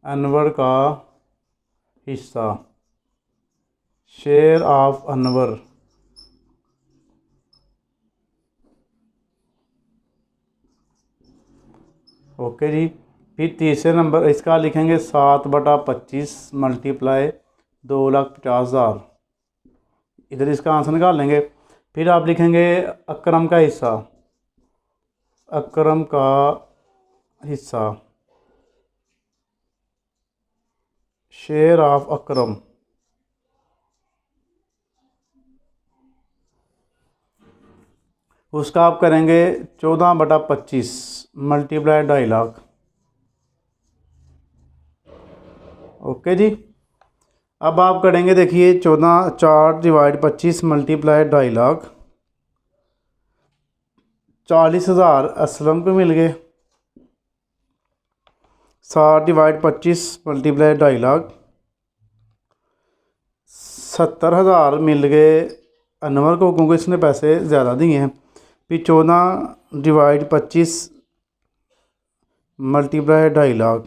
अनवर का हिस्सा, शेयर ऑफ अनवर, ओके जी। फिर तीसरे नंबर इसका लिखेंगे 7/25 मल्टीप्लाई 2,50,000, इधर इसका आंसर निकाल लेंगे। फिर आप लिखेंगे अकरम का हिस्सा, अकरम का हिस्सा, शेयर ऑफ अकरम, उसका आप करेंगे 14/25 मल्टीप्लाई 2.5 लाख, ओके जी। अब आप करेंगे, देखिए 4/25 मल्टीप्लाई 2.5 लाख, 40,000 असलम को मिल गए। 7/25 मल्टीप्लाई 2.5 लाख, 70,000 मिल गए अनवर को, क्योंकि इसने पैसे ज़्यादा दिए हैं। फिर 14/25 मल्टीप्लाई 2.5 लाख,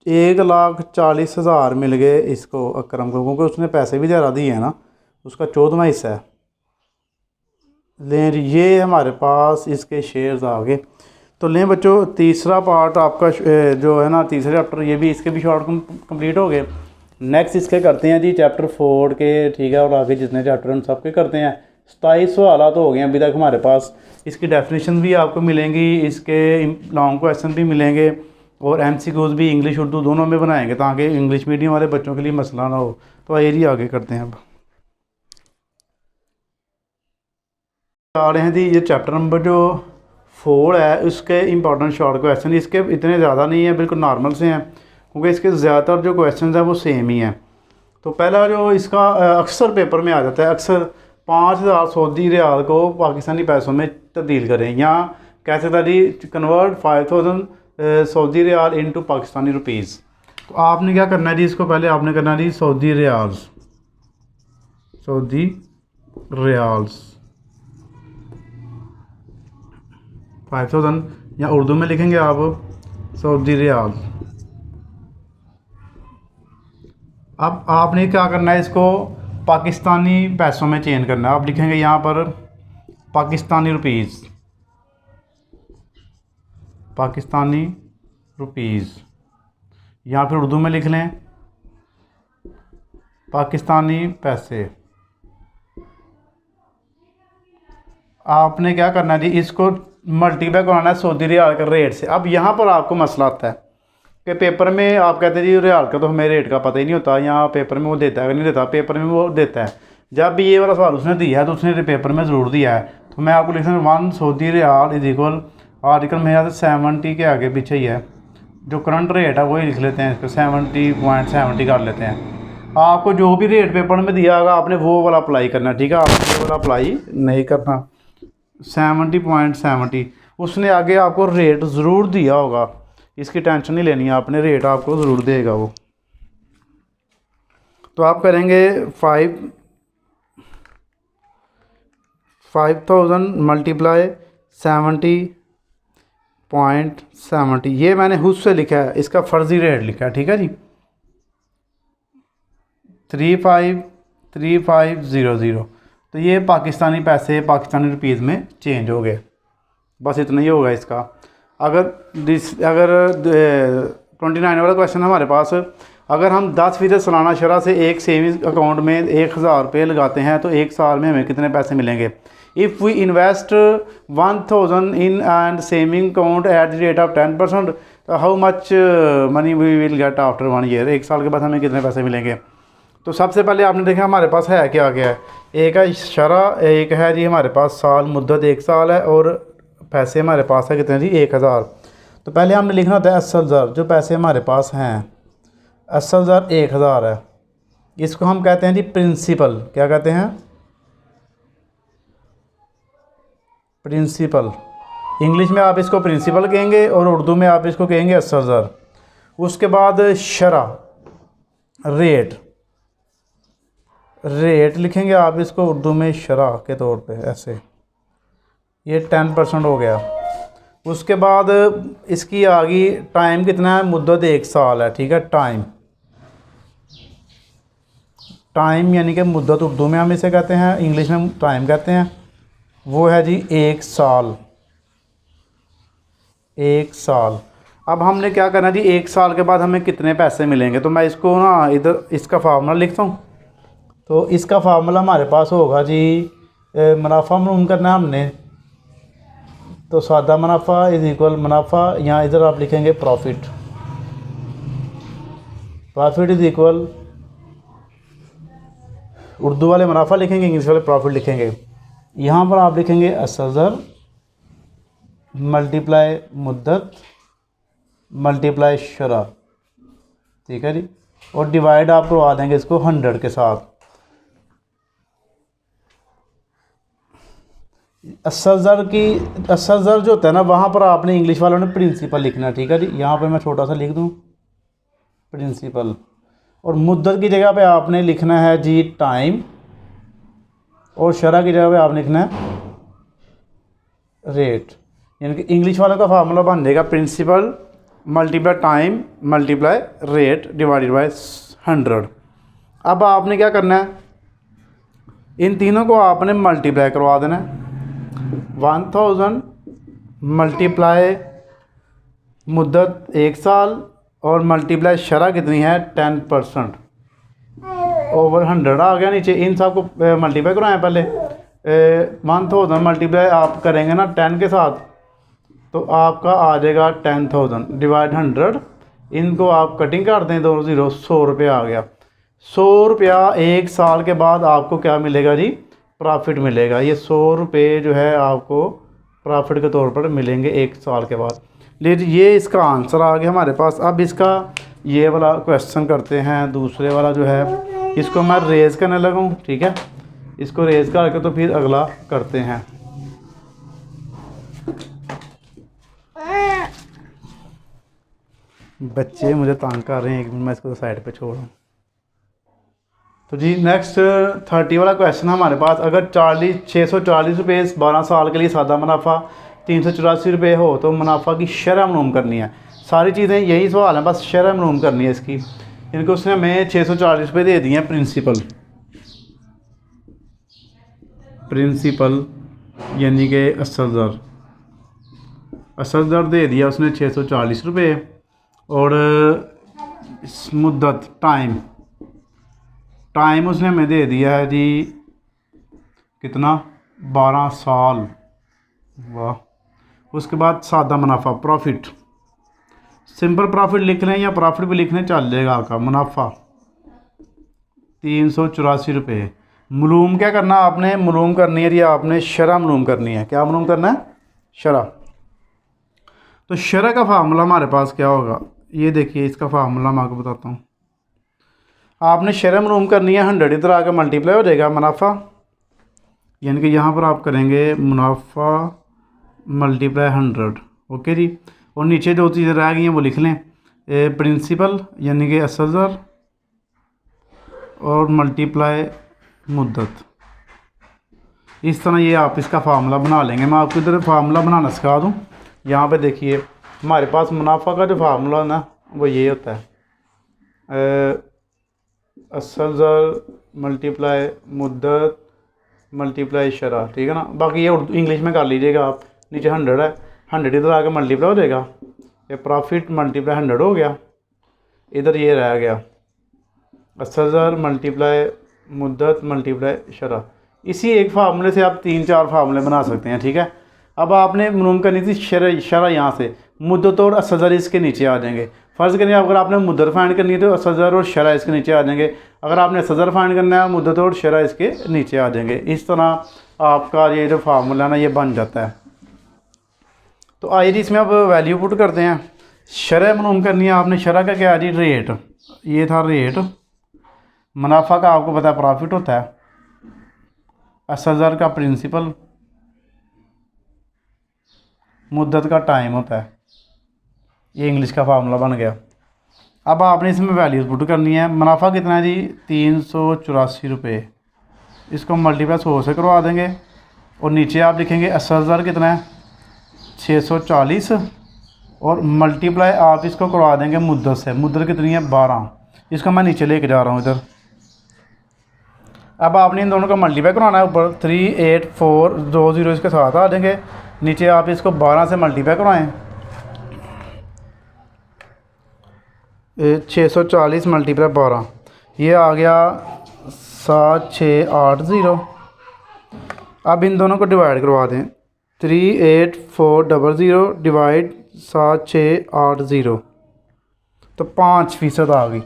1,40,000 मिल गए इसको अकरम को, क्योंकि उसने पैसे भी ज़्यादा दिए हैं ना, उसका 14वां हिस्सा है। लें, ये हमारे पास इसके शेयर्स आ गए। तो लें बच्चों, तीसरा पार्ट आपका जो है ना, तीसरे चैप्टर, ये भी इसके भी शॉर्ट कंप्लीट हो गए। नेक्स्ट इसके करते हैं जी चैप्टर 4 के, ठीक है, और आगे जितने चैप्टर हैं सब के करते हैं। 27 सवाल तो हो गए हैं अभी तक हमारे पास। इसकी डेफिनेशन भी आपको मिलेंगी, इसके लॉन्ग क्वेश्चन भी मिलेंगे, और MCQs भी इंग्लिश उर्दू दोनों में बनाएंगे, ताकि इंग्लिश मीडियम वाले बच्चों के लिए मसला ना हो। तो आइए आगे करते हैं। अब आ रहे हैं जी, ये चैप्टर नंबर जो 4 है, उसके इंपॉर्टेंट शॉर्ट क्वेश्चन। इसके इतने ज़्यादा नहीं है, बिल्कुल नॉर्मल से हैं, क्योंकि इसके ज़्यादातर जो क्वेश्चन हैं वो सेम ही हैं। तो पहला जो इसका अक्सर पेपर में आ जाता है, अक्सर 5,000 सऊदी रियाल को पाकिस्तानी पैसों में तब्दील करें, या कह सकता जी convert 5,000 Saudi riyal into Pakistani rupees. तो आपने क्या करना है जी, इसको पहले आपने करना है जी सऊदी रियाल्स, सऊदी रियाल्स 5,000, या उर्दू में लिखेंगे आप सऊदी रियाल। अब आपने क्या करना है, इसको पाकिस्तानी पैसों में चेंज करना है। आप लिखेंगे यहाँ पर पाकिस्तानी रुपीज़, पाकिस्तानी रुपीज़, या फिर उर्दू में लिख लें पाकिस्तानी पैसे। आपने क्या करना है जी, इसको मल्टीप्लाई कराना है सऊदी रियाल के रेट से। अब यहाँ पर आपको मसला आता है कि पेपर में आप कहते हैं जी रियाल का तो हमें रेट का पता ही नहीं होता, यहाँ पेपर में वो देता है कि नहीं देता, पेपर में वो देता है। जब भी ये वाला सवाल उसने दिया है तो उसने पेपर में ज़रूर दिया है। तो मैं आपको लिख रहा हूँ 1 Saudi riyal is equal, article मेरे 70 के आगे पीछे ही है, जो करंट रेट है वही लिख लेते हैं, इसको 70.70 कर लेते हैं। आपको जो भी रेट पेपर में दिया होगा आपने वो वाला अप्लाई करना, ठीक है, आपने वो वाला अप्लाई नहीं करना। 70.70 उसने आगे आपको रेट ज़रूर दिया होगा, इसकी टेंशन नहीं लेनी है आपने, रेट आपको ज़रूर देगा वो। तो आप करेंगे 5,000 मल्टीप्लाई 70.70, ये मैंने खुद से लिखा है, इसका फ़र्ज़ी रेट लिखा है, ठीक है जी, 353500। तो ये पाकिस्तानी पैसे पाकिस्तानी रुपीज़ में चेंज हो गए, बस इतना ही होगा इसका। अगर 29 वाला क्वेश्चन हमारे पास, अगर हम 10% सालाना शरह से एक सेविंग्स अकाउंट में 1,000 रुपये लगाते हैं तो एक साल में हमें कितने पैसे मिलेंगे। If we invest 1,000 in and saving account at the rate of 10%, how much money we will get after 1 year, एक साल के बाद हमें कितने पैसे मिलेंगे। तो सबसे पहले आपने देखा हमारे पास है क्या है, एक है शरह, एक है जी हमारे पास साल, मुद्दत 1 साल है, और पैसे हमारे पास है कितने जी 1,000। तो पहले हमने लिखना होता है असल ज़र, जो पैसे हमारे पास हैं, असल ज़र 1,000 है, इसको हम कहते हैं जी प्रिंसिपल। क्या कहते हैं, प्रिंसिपल। इंग्लिश में आप इसको प्रिंसिपल कहेंगे और उर्दू में आप इसको कहेंगे असल ज़र। उसके बाद शरह, रेट, रेट लिखेंगे आप इसको उर्दू में शरह के तौर पे ऐसे, ये 10% हो गया। उसके बाद इसकी आ गई टाइम कितना है, मुद्दत 1 साल है, ठीक है। टाइम यानी कि मुद्दत उर्दू में हम इसे कहते हैं, इंग्लिश में टाइम कहते हैं, वो है जी 1 साल। 1 साल। अब हमने क्या करना जी, 1 साल के बाद हमें कितने पैसे मिलेंगे, तो मैं इसको ना इधर इसका फार्मूला लिखता हूँ। तो इसका फार्मूला हमारे पास होगा जी, मुनाफा मालूम करना है हमने, तो सादा मुनाफा इज़ इक्वल मुनाफा, यहाँ इधर आप लिखेंगे प्रॉफिट इज़ इक्वल, उर्दू वाले मुनाफा लिखेंगे, इंग्लिश वाले प्रॉफिट लिखेंगे। यहाँ पर आप लिखेंगे असज़र मल्टीप्लाई मुद्दत मल्टीप्लाई शरह, ठीक है जी। और डिवाइड आप करवा देंगे इसको 100 के साथ। असज़र जो होता है ना, वहाँ पर आपने इंग्लिश वालों ने प्रिंसिपल लिखना है, ठीक है जी। यहाँ पर मैं छोटा सा लिख दूँ प्रिंसिपल, और मुद्दत की जगह पे आपने लिखना है जी टाइम, और शरह की जगह पे आपने लिखना है रेट। यानी कि इंग्लिश वालों का फार्मूला बन जाएगा principal multiply time multiply rate divided by 100। अब आपने क्या करना है, इन तीनों को आपने मल्टीप्लाई करवा देना है। 1000 मल्टीप्लाई मुद्दत 1 साल और मल्टीप्लाई शरह कितनी है 10% ओवर 100 आ गया नीचे। इन सब को मल्टीप्लाई करवाएं पहले। 1000 मल्टीप्लाई आप करेंगे ना 10 के साथ, तो आपका आ जाएगा 10,000 डिवाइड 100। इनको आप कटिंग कर दें, 2 0 100 रुपये आ गया। 100 रुपया 1 साल के बाद आपको क्या मिलेगा जी, प्रॉफिट मिलेगा। ये 100 रुपये जो है आपको प्रॉफिट के तौर पर मिलेंगे 1 साल के बाद। लेकिन ये इसका आंसर आ गया हमारे पास। अब इसका ये वाला क्वेश्चन करते हैं, दूसरे वाला जो है इसको मैं रेज़ करने लगूँ, ठीक है। इसको रेज़ करके तो फिर अगला करते हैं। बच्चे मुझे तंग कर रहे हैं, 1 मिनट मैं इसको साइड पे छोड़ दूँ। तो जी नेक्स्ट 30 वाला क्वेश्चन हमारे पास, अगर 640 रुपये 12 साल के लिए सादा मुनाफा 384 रुपये हो तो मुनाफा की शरह मालूम करनी है। सारी चीज़ें यही सवाल है, बस शरह मालूम करनी है इसकी। इनको उसने हमें 640 रुपये दे दिए हैं प्रिंसिपल यानी कि असदर दे दिया उसने 640 रुपये, और मुद्दत टाइम उसने हमें दे दिया है जी कितना, 12 साल। वाह। उसके बाद सादा मुनाफा प्रॉफिट, सिंपल प्रॉफिट लिख लें या प्रॉफिट भी लिखने चल जाएगा आपका। मुनाफा 384 रुपये। मालूम क्या करना आपने, मालूम करनी है जी आपने शरह मालूम करनी है। क्या मालूम करना है, शरह। तो शरह का फार्मूला हमारे पास क्या होगा, ये देखिए इसका फार्मूला मैं आपको बताता हूँ। आपने शरह मालूम करनी है, 100 इधर आकर मल्टीप्लाई हो जाएगा मुनाफा, यानी कि यहाँ पर आप करेंगे मुनाफा मल्टीप्लाई 100, ओके जी। और नीचे जो चीज़ें रह गई हैं वो लिख लें, प्रिंसिपल यानी कि असज़र और मल्टीप्लाई मुद्दत। इस तरह ये आप इसका फार्मूला बना लेंगे। मैं आपको इधर फार्मूला बनाना सिखा दूँ। यहाँ पे देखिए हमारे पास मुनाफा का जो फार्मूला है ना वो ये होता है, असज़र मल्टीप्लाई मुद्दत मल्टीप्लाई शरह, ठीक है ना। बाकी ये इंग्लिश में कर लीजिएगा आप। नीचे 100 है, 100 इधर आके मल्टीप्लाई हो जाएगा, ये प्रॉफिट मल्टीप्लाई 100 हो गया। इधर ये रह गया असज़र मल्टीप्लाई मुद्दत मल्टीप्लाई शरह। इसी एक फार्मूले से आप 3-4 फार्मूले बना सकते हैं, ठीक है। अब आपने मालूम करनी थी शरह यहाँ से, मुद्दत और असज़र इसके नीचे आ जाएंगे। फ़र्ज़ करिए अगर आपने मुद्दत फाइंड करनी है तो असज़र और शरह इसके नीचे आ जाएंगे। अगर आपने असज़र फाइंड करना है मुद्दत और शरह इसके नीचे आ जाएंगे। इस तरह आपका ये जो फार्मूला है ना ये बन जाता है। तो आइए जी इसमें अब वैल्यू पुट करते हैं। शरह मालूम करनी है आपने, शरह का क्या है जी, रेट। ये था रेट। मुनाफा का आपको पता है प्रॉफिट होता है, असज़र का प्रिंसिपल, मुद्दत का टाइम होता है। ये इंग्लिश का फार्मूला बन गया। अब आपने इसमें वैल्यूज़ पुट करनी है। मुनाफा कितना है जी, 384 रुपये, इसको मल्टीप्लाई 100 से करवा देंगे और नीचे आप लिखेंगे 80,000 कितना है 640 और मल्टीप्लाई आप इसको करवा देंगे मुद्दत से। मुद्दत कितनी है 12। इसको मैं नीचे लेके जा रहा हूँ इधर। अब आपने इन दोनों का मल्टीप्लाई करवाना है। ऊपर 38420 इसके साथ आ जाएंगे। नीचे आप इसको 12 से मल्टीप्लाई करवाएं। 640 मल्टीप्लाई 12 ये आ गया 7680। अब इन दोनों को डिवाइड करवा दें। 38400 डिवाइड 7680 तो 5% आ गई।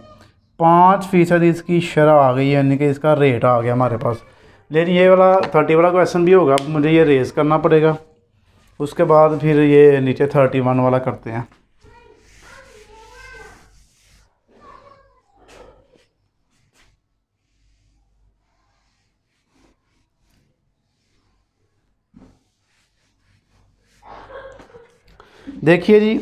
5% इसकी शरह आ गई, यानी कि इसका रेट आ गया हमारे पास। लेकिन ये वाला 30 वाला क्वेश्चन भी होगा, मुझे ये रेस करना पड़ेगा। उसके बाद फिर ये नीचे 31 वाला करते हैं। देखिए जी,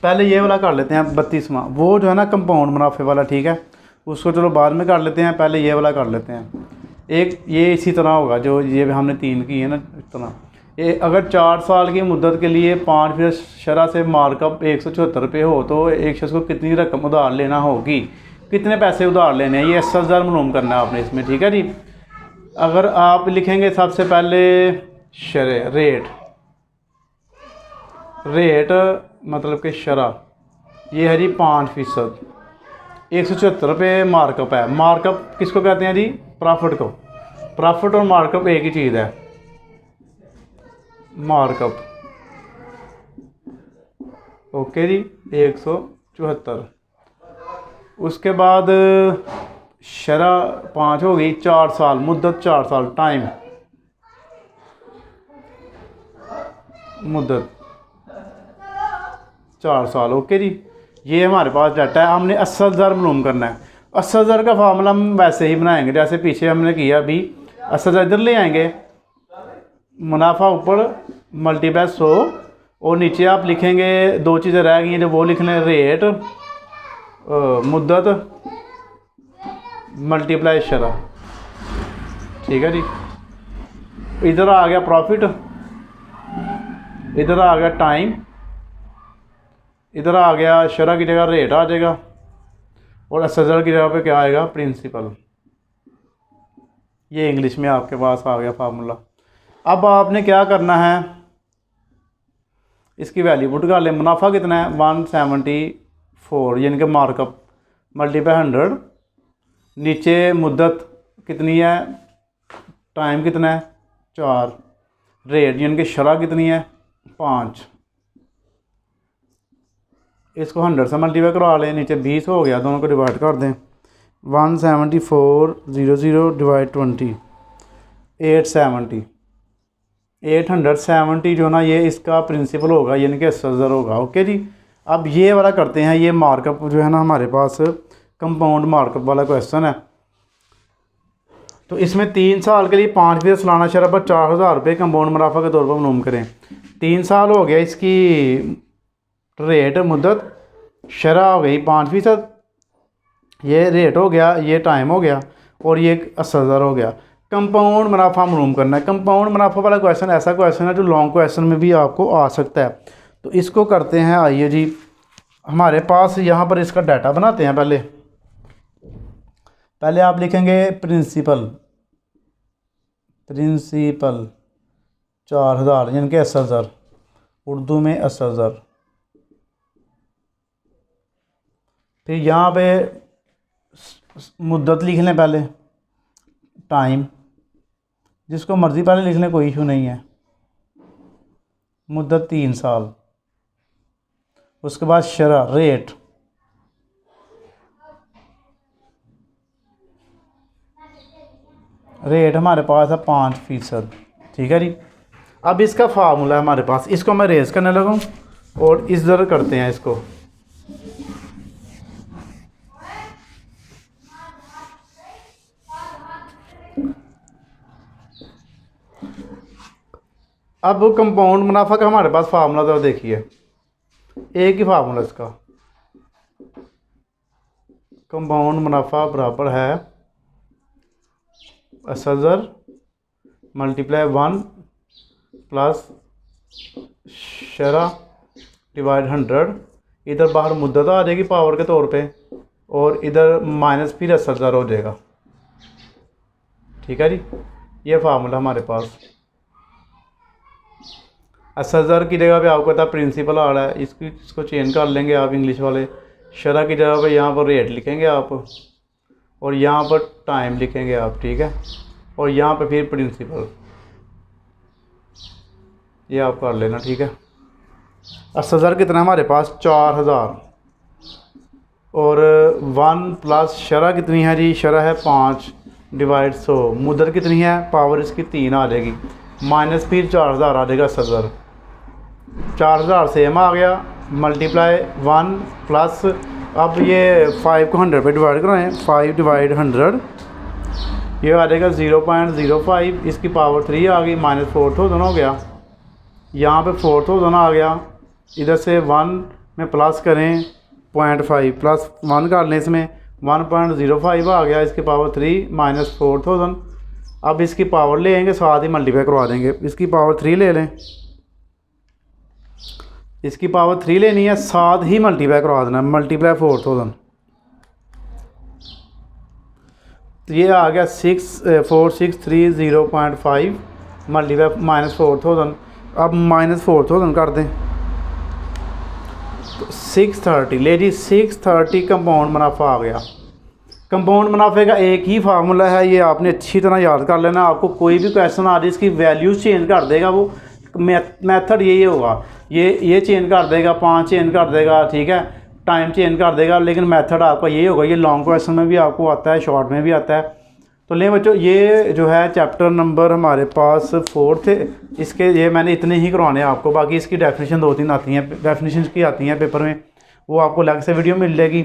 पहले ये वाला कर लेते हैं 32वां। वो जो है ना कंपाउंड मुनाफे वाला, ठीक है, उसको चलो बाद में कर लेते हैं। पहले ये वाला कर लेते हैं। एक ये इसी तरह होगा जो ये हमने 3 की है ना, इस तरह। ये अगर 4 साल की मुद्दत के लिए 5% शरह से मार्कअप 174 रुपये हो तो एक शख्स को कितनी रकम उधार लेना होगी, कितने पैसे उधार लेने हैं, ये 80,000 मालूम करना है आपने इसमें, ठीक है जी। अगर आप लिखेंगे सबसे पहले शरह रेट मतलब कि शरह ये है जी 5%। 174 रुपये मार्कअप है। मार्कअप किसको कहते हैं जी, प्रॉफिट को। प्रॉफिट और मार्कअप एक ही चीज़ है, मार्कअप। ओके जी, 174। उसके बाद शरह 5 हो गई। 4 साल मुद्दत, 4 साल टाइम मुद्दत 4 साल। ओके जी, ये हमारे पास डाटा है। हमने 80,000 मालूम करना है। 80,000 का फार्मूला हम वैसे ही बनाएंगे जैसे पीछे हमने किया। अभी 80,000 इधर ले आएंगे, मुनाफा ऊपर मल्टीप्लाई 100 और नीचे आप लिखेंगे 2 चीज़ें रह गई हैं जो वो लिख लें, रेट मुद्दत मल्टीप्लाई शरह, ठीक है जी। इधर आ गया प्रॉफिट, इधर आ गया टाइम, इधर आ गया शरह की जगह रेट आ जाएगा और 80,000 की जगह पे क्या आएगा, प्रिंसिपल। ये इंग्लिश में आपके पास आ गया फार्मूला। अब आपने क्या करना है, इसकी वैल्यू पुट कर लें। मुनाफा कितना है 174, यानी कि मार्कअप मल्टीप्लाई 100। नीचे मुद्दत कितनी है, टाइम कितना है 4, रेट यानी कि शरह कितनी है 5। इसको 100 से मल्टीप्लाई करवा लें। नीचे 20 हो गया, दोनों को डिवाइड कर दें। 17400 डिवाइड 20 870। 870 जो ना ये इसका प्रिंसिपल होगा, यानी कि 80,000 होगा। ओके जी, अब ये वाला करते हैं। ये मार्कअप जो है ना हमारे पास कंपाउंड मार्कअप वाला क्वेश्चन है। तो इसमें 3 साल के लिए 5% सालाना शरह पर 4,000 रुपये कंपाउंड मुनाफा के तौर पर मालूम करें। 3 साल हो गया, इसकी रेट मुद्दत, शरह हो गई 5%, ये रेट हो गया, ये टाइम हो गया और ये 80,000 हो गया। कंपाउंड मुनाफा मालूम करना है। कंपाउंड मुनाफा वाला क्वेश्चन ऐसा क्वेश्चन है जो लॉन्ग क्वेश्चन में भी आपको आ सकता है। तो इसको करते हैं। आइए जी, हमारे पास यहाँ पर इसका डाटा बनाते हैं। पहले आप लिखेंगे प्रिंसिपल 4,000 यानी कि 80,000, उर्दू में 80,000। फिर यहाँ पे मुद्दत लिख लें, पहले टाइम, जिसको मर्ज़ी पहले लिख लें, कोई इशू नहीं है। मुद्दत 3 साल। उसके बाद शरह रेट हमारे पास है 5%, ठीक है जी। अब इसका फार्मूला है हमारे पास, इसको मैं रेज करने लगूँ और इस तरह करते हैं इसको। अब कंपाउंड मुनाफा का हमारे पास फार्मूला तो देखिए, एक ही फार्मूला इसका, कंपाउंड मुनाफा बराबर है असदर मल्टीप्लाई 1 प्लस शरा डिवाइड 100। इधर बाहर मुद्दत आ जाएगी पावर के तौर पे और इधर माइनस फिर असदर हो जाएगा। ठीक है जी, ये फार्मूला हमारे पास। असदर की जगह पे आपको पता प्रिंसिपल आ रहा है, इसको चेंज कर लेंगे आप इंग्लिश वाले। शरा की जगह पे यहाँ पर रेट लिखेंगे आप और यहाँ पर टाइम लिखेंगे आप। ठीक है, और यहाँ पे फिर प्रिंसिपल, ये आप कर लेना। ठीक है, 80,000 कितना हमारे पास 4000 और 1 प्लस शरा कितनी है जी, शरा है 5 डिवाइड 100। मुद्दत कितनी है, पावर इसकी 3 आ जाएगी, माइनस फिर 4000 आ जाएगा। 80,000 4000 सेम आ गया, मल्टीप्लाई 1 प्लस, अब ये 5 को 100 पे डिवाइड कराएं, 5 डिवाइड 100 ये आ जाएगा 0.05। इसकी पावर 3 आ गई, माइनस 4000 हो गया। यहाँ पे 4000 आ गया, इधर से 1 में प्लस करें 0.5 प्लस 1 कर लें, इसमें 1.05 आ गया। इसकी पावर 3 माइनस 4000। अब इसकी पावर ले आएंगे, साथ ही मल्टीप्लाई करवा देंगे। इसकी पावर 3 ले लें, इसकी पावर 3 लेनी है, साथ ही मल्टीप्लाई करवा देना, मल्टीप्लाई 4000। तो ये आ गया 4630.5 मल्टीप्लाई माइनस 4000। अब माइनस 4000 कर दें तो 630 ले जी, 630 कंपाउंड मुनाफा आ गया। कंपाउंड मुनाफे का एक ही फार्मूला है, ये आपने अच्छी तरह याद कर लेना। आपको कोई भी क्वेश्चन आ रही इसकी वैल्यूज चेंज कर देगा वो, मेथड यही होगा, ये चेंज कर देगा, 5 चेंज कर देगा, ठीक है, टाइम चेंज कर देगा, लेकिन मेथड आपका यही होगा। ये लॉन्ग क्वेश्चन में भी आपको आता है, शॉर्ट में भी आता है। तो ले बच्चों, ये जो है चैप्टर नंबर हमारे पास 4 थे, इसके ये मैंने इतने ही करवाने हैं आपको। बाकी इसकी डेफिनेशन 2-3 आती हैं, डेफिनेशन की आती हैं पेपर में, वो आपको अलग से वीडियो मिल जाएगी।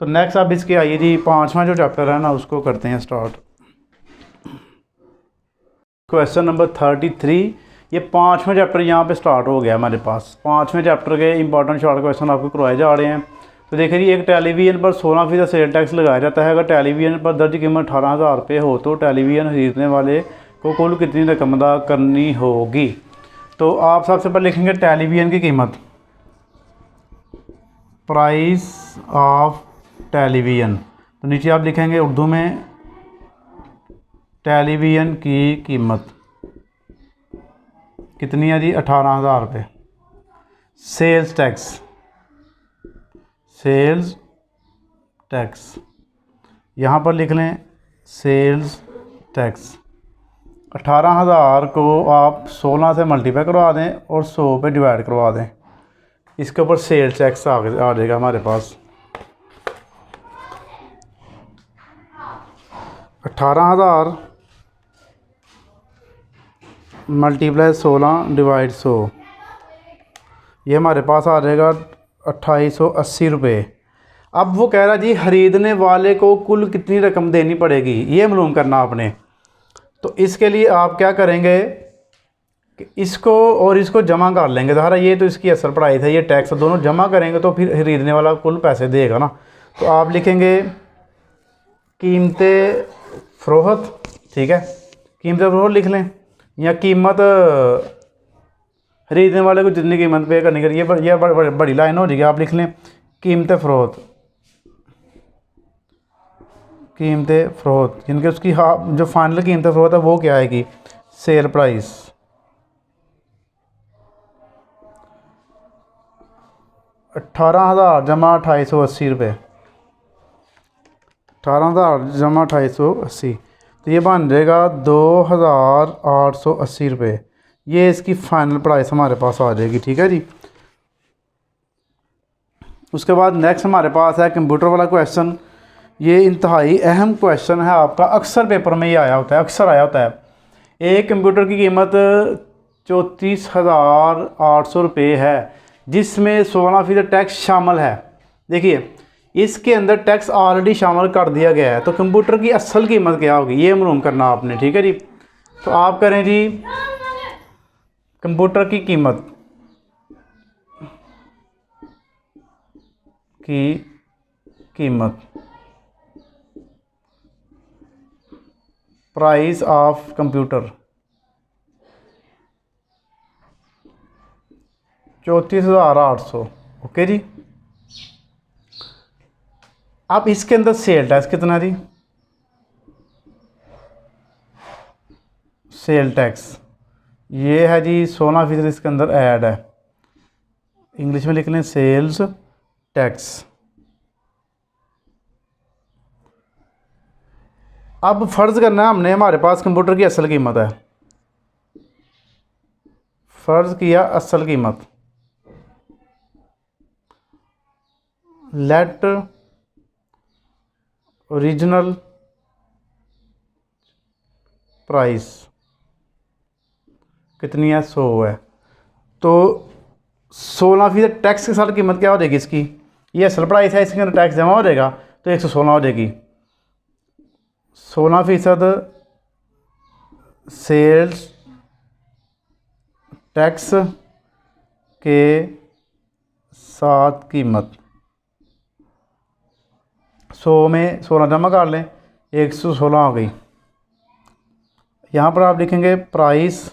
तो नेक्स्ट अब इसके आइए जी, 5वां जो चैप्टर है ना, उसको करते हैं स्टार्ट। क्वेश्चन नंबर 33, ये 5वां चैप्टर यहाँ पे स्टार्ट हो गया हमारे पास। 5वें चैप्टर के इंपॉर्टेंट शॉर्ट क्वेश्चन आपको करवाए जा रहे हैं। तो देखिए जी, एक टेलीविज़न पर 16% सेल टैक्स लगाया जाता है। अगर टेलीविज़न पर दर्ज कीमत 18,000 रुपये हो तो टेलीविज़न खरीदने वाले को कुल कितनी रकम अदा करनी होगी। तो आप सबसे पहले लिखेंगे टेलीविज़न की कीमत, प्राइस ऑफ टेलीविज़न। तो नीचे आप लिखेंगे उर्दू में टेलीविज़न की कीमत कितनी है जी, 18,000 रुपये। सेल्स टैक्स, सेल्स टैक्स यहाँ पर लिख लें, सेल्स टैक्स 18,000 को आप 16 से मल्टीप्लाई करवा दें और 100 पे डिवाइड करवा दें, इसके ऊपर सेल्स टैक्स आ जाएगा हमारे पास। 18,000 मल्टीप्लाई 16 डिवाइड 100, ये हमारे पास आ जाएगा 2880 रुपये। अब वो कह रहा जी ख़रीदने वाले को कुल कितनी रकम देनी पड़ेगी, ये मालूम करना आपने। तो इसके लिए आप क्या करेंगे कि इसको और इसको जमा कर लेंगे। ज़ाहिर है ये तो इसकी असल प्राइस है, ये टैक्स दोनों जमा करेंगे तो फिर ख़रीदने वाला कुल पैसे देगा ना। तो आप लिखेंगे कीमते फ़रोख्त, ठीक है, कीमत फ़रोख्त लिख लें, या कीमत ख़रीदने वाले को जितनी कीमत पे करनी करिए, ये बड़ी लाइन हो जाएगी। आप लिख लें कीमत फ़रोख्त, कीमत फ़रोख्त, जिनके उसकी जो फाइनल कीमत फ़रोख्त है वो क्या आएगी, सेल प्राइस। 18,000 जमा 2880 रुपये, 18,000 जमा 2880, तो ये बन जाएगा 2,880 रुपये। ये इसकी फ़ाइनल प्राइस हमारे पास आ जाएगी। ठीक है जी। उसके बाद नेक्स्ट हमारे पास है कंप्यूटर वाला क्वेश्चन। ये इंतहाई अहम क्वेश्चन है आपका, अक्सर पेपर में ये आया होता है, अक्सर आया होता है। एक कंप्यूटर की कीमत 34,800 रुपये है, जिसमें 16% टैक्स शामिल है। देखिए इसके अंदर टैक्स ऑलरेडी शामिल कर दिया गया है, तो कंप्यूटर की असल कीमत क्या होगी ये मालूम करना आपने। ठीक है जी। तो आप करें जी कंप्यूटर की कीमत की कीमत प्राइस ऑफ कंप्यूटर 34,800। ओके जी। अब इसके अंदर सेल टैक्स कितना जी? सेल टैक्स ये है जी 16% इसके अंदर ऐड है। इंग्लिश में लिख लें सेल्स टैक्स। अब फ़र्ज़ करना है हमने हमारे पास कंप्यूटर की असल कीमत है। फ़र्ज़ किया असल कीमत, लेट ओरिजिनल प्राइस कितनी है? 100 है। तो 16% टैक्स के साथ कीमत क्या हो जाएगी इसकी? ये असल प्राइस है, इसके अंदर टैक्स जमा हो जाएगा तो 116 हो जाएगी। 16% सेल्स टैक्स के साथ कीमत 100 में 16 जमा कर लें, 116 हो गई। यहाँ पर आप लिखेंगे प्राइस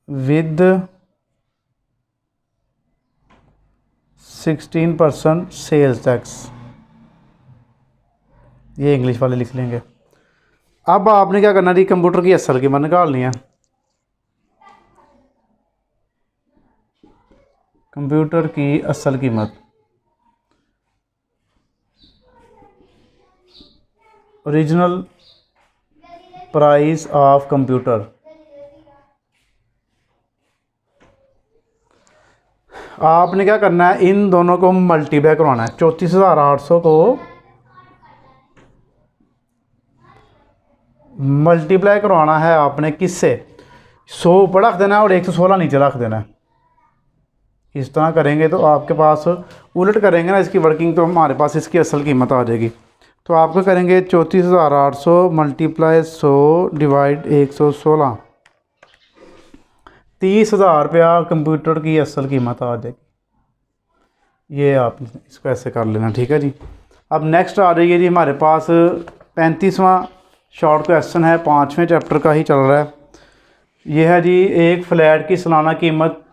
विद 16% सेल्स टैक्स, ये इंग्लिश वाले लिख लेंगे। अब आपने क्या करना है, कंप्यूटर की असल कीमत निकालनी है। कंप्यूटर की असल कीमत ओरिजिनल प्राइस ऑफ कंप्यूटर, आपने क्या करना है, इन दोनों को मल्टीप्लाई करवाना है। 34,800 को मल्टीप्लाई करवाना है आपने किससे? 100 ऊपर रख देना है और 116 नीचे रख देना है। इस तरह करेंगे तो आपके पास, उलट करेंगे ना इसकी वर्किंग, तो हमारे पास इसकी असल कीमत आ जाएगी। तो आपको करेंगे 34,800 मल्टीप्लाई 100 डिवाइड 116, 30,000 रुपया कंप्यूटर की असल कीमत आ जाएगी। ये आप इसको ऐसे कर लेना, ठीक है जी। अब नेक्स्ट आ रही है जी हमारे पास 35वां शॉर्ट क्वेश्चन है, 5वें चैप्टर का ही चल रहा है। ये है जी, एक फ्लैट की सालाना कीमत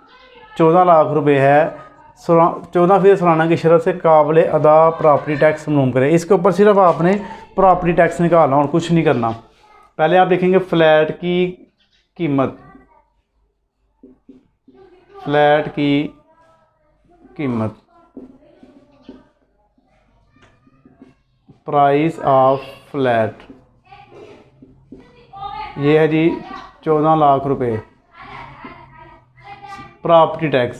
14 लाख रुपए है, 14% सालाना की शरत से काबिल अदा प्रॉपर्टी टैक्स मालूम करें। इसके ऊपर सिर्फ आपने प्रॉपर्टी टैक्स निकालना और कुछ नहीं करना। पहले आप लिखेंगे फ्लैट की कीमत, फ्लैट की कीमत प्राइस ऑफ फ्लैट, ये है जी 14 लाख रुपए। Property tax,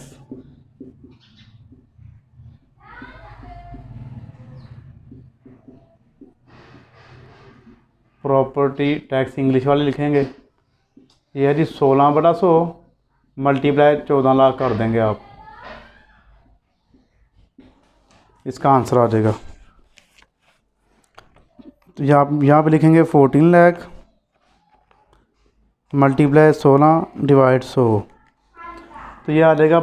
property tax English वाले लिखेंगे, ये है जी 16/100 मल्टीप्लाई 14 लाख कर देंगे आप, इसका आंसर आ जाएगा। तो यहाँ पे लिखेंगे 14 लाख मल्टीप्लाई 16 डिवाइड 100, तो ये आ जाएगा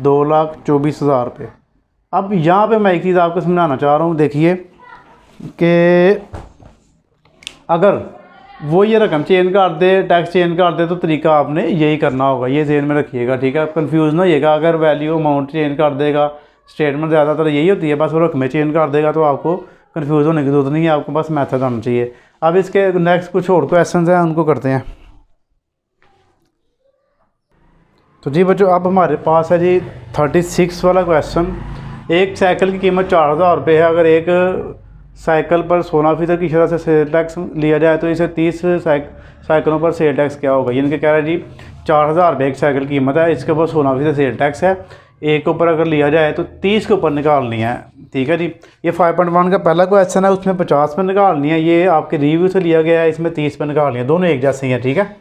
2,24,000 रुपये। अब यहाँ पे मैं एक चीज़ आपको समझाना चाह रहा हूँ, देखिए कि अगर वो ये रकम चेंज कर दे, टैक्स चेंज कर दे, तो तरीका आपने यही करना होगा, ये ज़हन में रखिएगा, ठीक है। कंफ्यूज ना होइएगा, अगर वैल्यू अमाउंट चेंज कर देगा, स्टेटमेंट ज़्यादातर यही होती है, बस वो रकमें चेंज कर देगा, तो आपको कंफ्यूज होने की जरूरत नहीं है, आपको बस मैथड आना चाहिए। अब इसके नेक्स्ट कुछ और क्वेश्चन हैं, उनको करते हैं। तो जी बच्चों, अब हमारे पास है जी 36 वाला क्वेश्चन। एक साइकिल की कीमत 4,000 रुपये है। अगर एक साइकिल पर 16% की शरह से सेल टैक्स लिया जाए तो इसे 30 साइकिलों पर सेल टैक्स क्या होगा? यानी कि कह रहा है जी 4,000 रुपये एक साइकिल की कीमत है, इसके ऊपर 16% सेल टैक्स है, एक के ऊपर अगर लिया जाए तो 30 के ऊपर निकालनी है, ठीक है जी। ये 5.1 का पहला क्वेश्चन है, उसमें 50 पे निकालनी है, ये आपके रिव्यू से लिया गया है, इसमें 30 पे निकालनी है, दोनों एक जैसे ही हैं, ठीक है।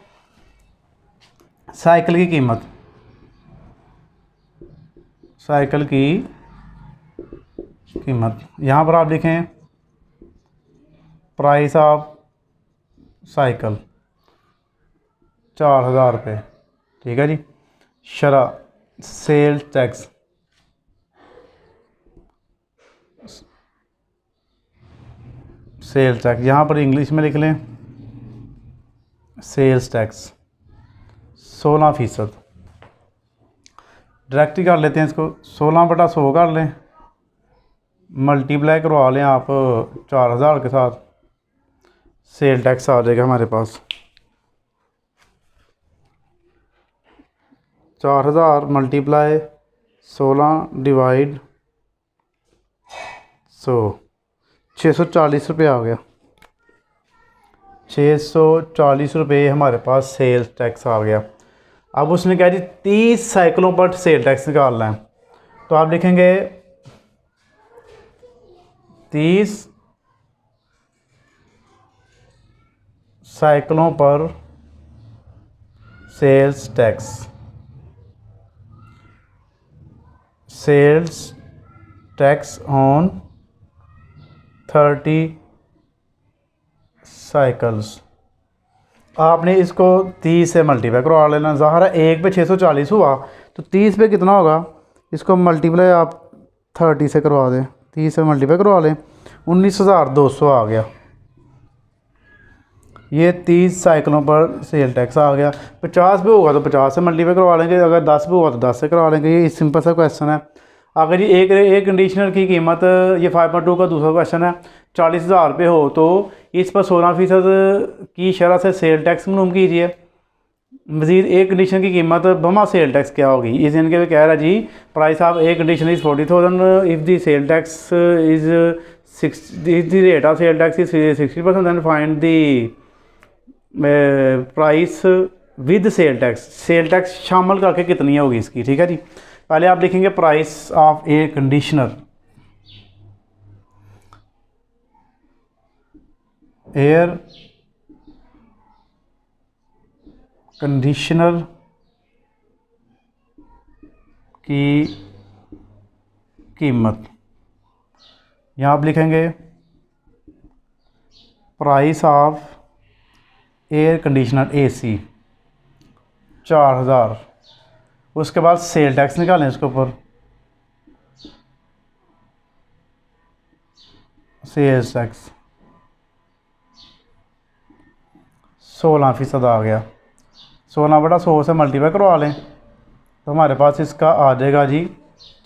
साइकिल की कीमत, साइकिल की कीमत यहाँ पर आप लिखें प्राइस ऑफ साइकिल 4,000 रुपये, ठीक है जी। शरा सेल टैक्स, सेल टैक्स यहाँ पर इंग्लिश में लिख लें सेल्स टैक्स 16%। डायरेक्ट ही कर लेते हैं इसको, 16/100 कर लें, मल्टीप्लाई करवा लें आप 4000 के साथ, सेल टैक्स आ जाएगा हमारे पास 4000 मल्टीप्लाई 16/100, 640 रुपये आ गया। 640 रुपये हमारे पास सेल्स टैक्स आ गया। अब उसने कहा जी 30 साइकिलों पर सेल टैक्स निकालना है, तो आप लिखेंगे 30 साइकिलों पर sales tax, sales tax on 30 cycles. आपने इसको 30 से मल्टीप्लाई करवा लेना। ज़ाहिर है 1 पे 640 हुआ, तो 30 पे कितना होगा, इसको मल्टीप्लाई आप 30 से करवा दें, 30 से मल्टीप्लाई करवा लें, 19,200 आ गया। ये 30 साइकिलों पर सेल टैक्स आ गया। 50 पे होगा तो 50 से मल्टीप्लाई करवा लेंगे, अगर 10 पे हुआ तो 10 से करवा लेंगे। ये सिंपल सा क्वेश्चन है। अगर ये एक कंडीशनर की कीमत, ये 5.2 का दूसरा क्वेश्चन है, 40,000 रुपये हो तो इस पर 16% की शरह से सेल टैक्स मालूम कीजिए। मज़ीद एक कंडीशन की कीमत बमा सेल टैक्स क्या होगी, इस इनके भी कह रहा है जी प्राइस ऑफ एक condition is 40,000 if the sale tax is 6 the rate of sale tax is 60%, then find the price with sale tax. Sale tax शामिल करके कितनी होगी इसकी, ठीक है जी। पहले आप लिखेंगे price of air conditioner, air conditioner की कीमत, यहाँ आप लिखेंगे price of air conditioner AC 4000। उसके बाद सेल टैक्स निकालें इसके ऊपर, सेल्स टैक्स 16% आ गया। 16/100 से मल्टीप्लाई करवा लें तो हमारे पास इसका आ जाएगा जी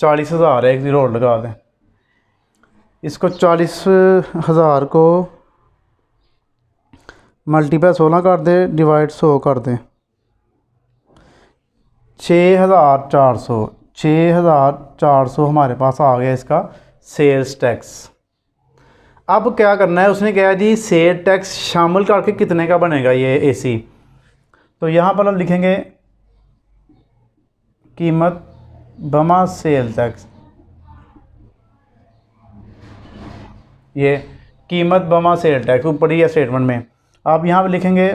40,000 है। एक ज़ीरो और लगा दें, इसको 40,000 को मल्टीप्लाई 16 कर दें, डिवाइड 100 कर दें, 6,400। 6,400 हमारे पास आ गया इसका सेल्स टैक्स। अब क्या करना है, उसने कहा जी सेल टैक्स शामिल करके कितने का बनेगा ये AC। तो यहाँ पर हम लिखेंगे कीमत बमा सेल टैक्स, ये कीमत बमा सेल टैक्स ऊपर ही है स्टेटमेंट में। आप यहाँ पर लिखेंगे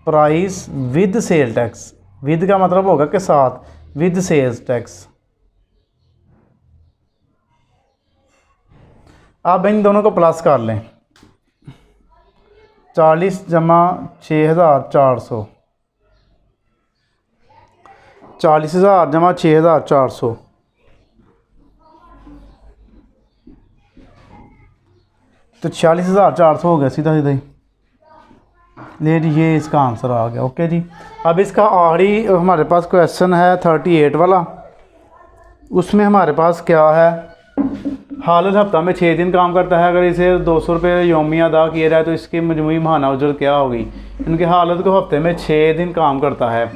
price with sale tax, with का मतलब होगा कि साथ, विद सेल्स टैक्स। आप इन दोनों को प्लस कर लें, 40 जमा 6,400, 40,000 जमा 6,400, तो 46,400 हो गया सीधा सीधा ही। ले लीजिए, इसका आंसर आ गया। ओके जी। अब इसका आखिरी हमारे पास क्वेश्चन है 38 वाला। उसमें हमारे पास क्या है, हालत हफ्ता में 6 दिन काम करता है, अगर इसे 200 रुपये योमिया अदा किया जाए तो इसकी मजमूई माहाना उजरत क्या होगी। इनकी हालत को हफ्ते में 6 दिन काम करता है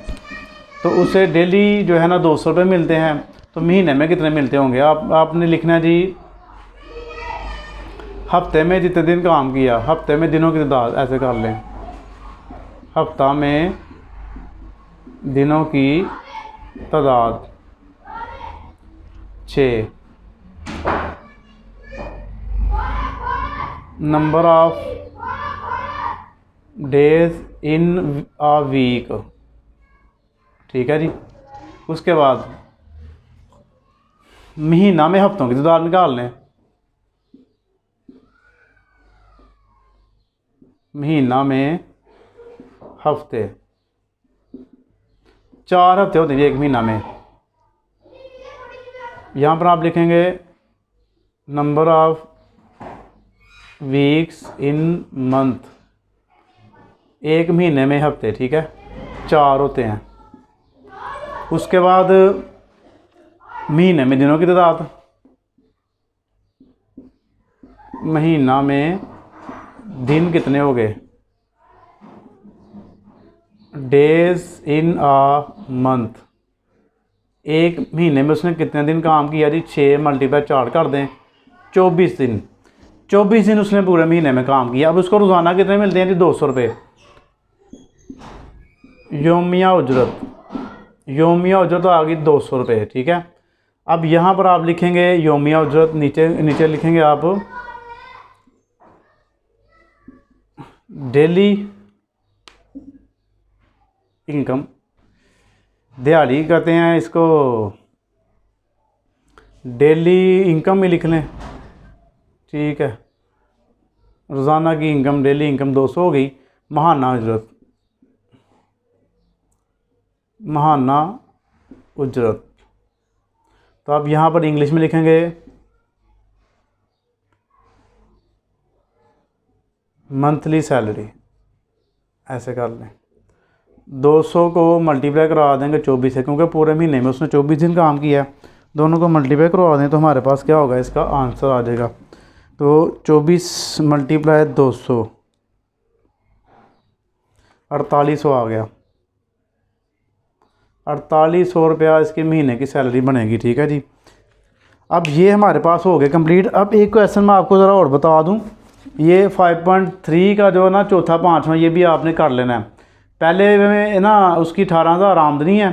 तो उसे डेली जो है ना 200 रुपये मिलते हैं, तो महीने में कितने मिलते होंगे। आपने लिखना है जी हफ्ते में जितने दिन काम किया, हफ्ते में दिनों की तादाद, ऐसे कर लें, हफ्ता में दिनों की तादाद 6, number of days in a week, ठीक है जी। उसके बाद महीना में हफ्तों की तादाद निकाल लें, महीना में हफ्ते, 4 हफ्ते होते हैं एक महीना में। यहाँ पर आप लिखेंगे number of weeks in month, एक महीने में हफ्ते, ठीक है, 4 होते हैं। उसके बाद महीने में दिनों की तादाद, महीना में दिन कितने हो गए, डेज इन अ मंथ। एक महीने में उसने कितने दिन काम किया जी, 6 × 4 कर दें, 24 दिन। 24 दिन उसने पूरे महीने में काम किया। अब उसको रोज़ाना कितने मिलते हैं जी, 200 रुपये। योमिया उजरत, योमिया उजरत आ गई 200 रुपये, ठीक है। अब यहाँ पर आप लिखेंगे योमिया उजरत, नीचे लिखेंगे आप डेली इनकम, दिहाड़ी कहते हैं इसको, डेली इनकम ही लिख लें, ठीक है। रोज़ाना की इनकम, डेली इनकम 200 हो गई। महाना उजरत, महाना उजरत, तो आप यहाँ पर इंग्लिश में लिखेंगे मंथली सैलरी, ऐसे कर लें। 200 को मल्टीप्लाई करवा देंगे 24 से, क्योंकि पूरे महीने में उसने 24 दिन काम किया। दोनों को मल्टीप्लाई करवा दें तो हमारे पास क्या होगा, इसका आंसर आ जाएगा। तो 24 × 200, 4800 आ गया। 4800 रुपया इसके महीने की सैलरी बनेगी, ठीक है जी। अब ये हमारे पास हो गए कंप्लीट। अब एक क्वेश्चन मैं आपको ज़रा और बता दूं, ये 5.3 का जो है ना, चौथा 5वां, ये भी आपने कर लेना है। पहले में ना उसकी 18,000 आमदनी है,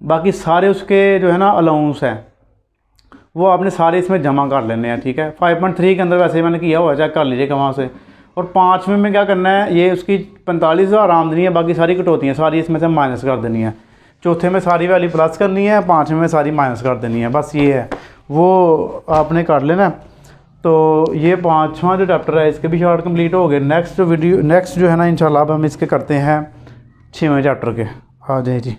बाकी सारे उसके जो है ना अलाउंस हैं, वो आपने सारे इसमें जमा कर लेने हैं, ठीक है। 5.3 के अंदर वैसे मैंने किया हुआ है, चेक कर लीजिएगा वहाँ से। और 5वें में क्या करना है, ये उसकी 45,000 आमदनी है, बाकी सारी कटौतियाँ सारी इसमें से माइनस कर देनी है। चौथे में सारी वैल्यू प्लस करनी है, 5वें में सारी माइनस कर देनी है, बस ये है, वो आपने कर लेना। तो ये 5वां जो चैप्टर है इसके भी शॉर्ट कंप्लीट हो गए। नेक्स्ट जो है ना इंशाल्लाह अब हम इसके करते हैं 6वें चैप्टर के। आ जाए जी।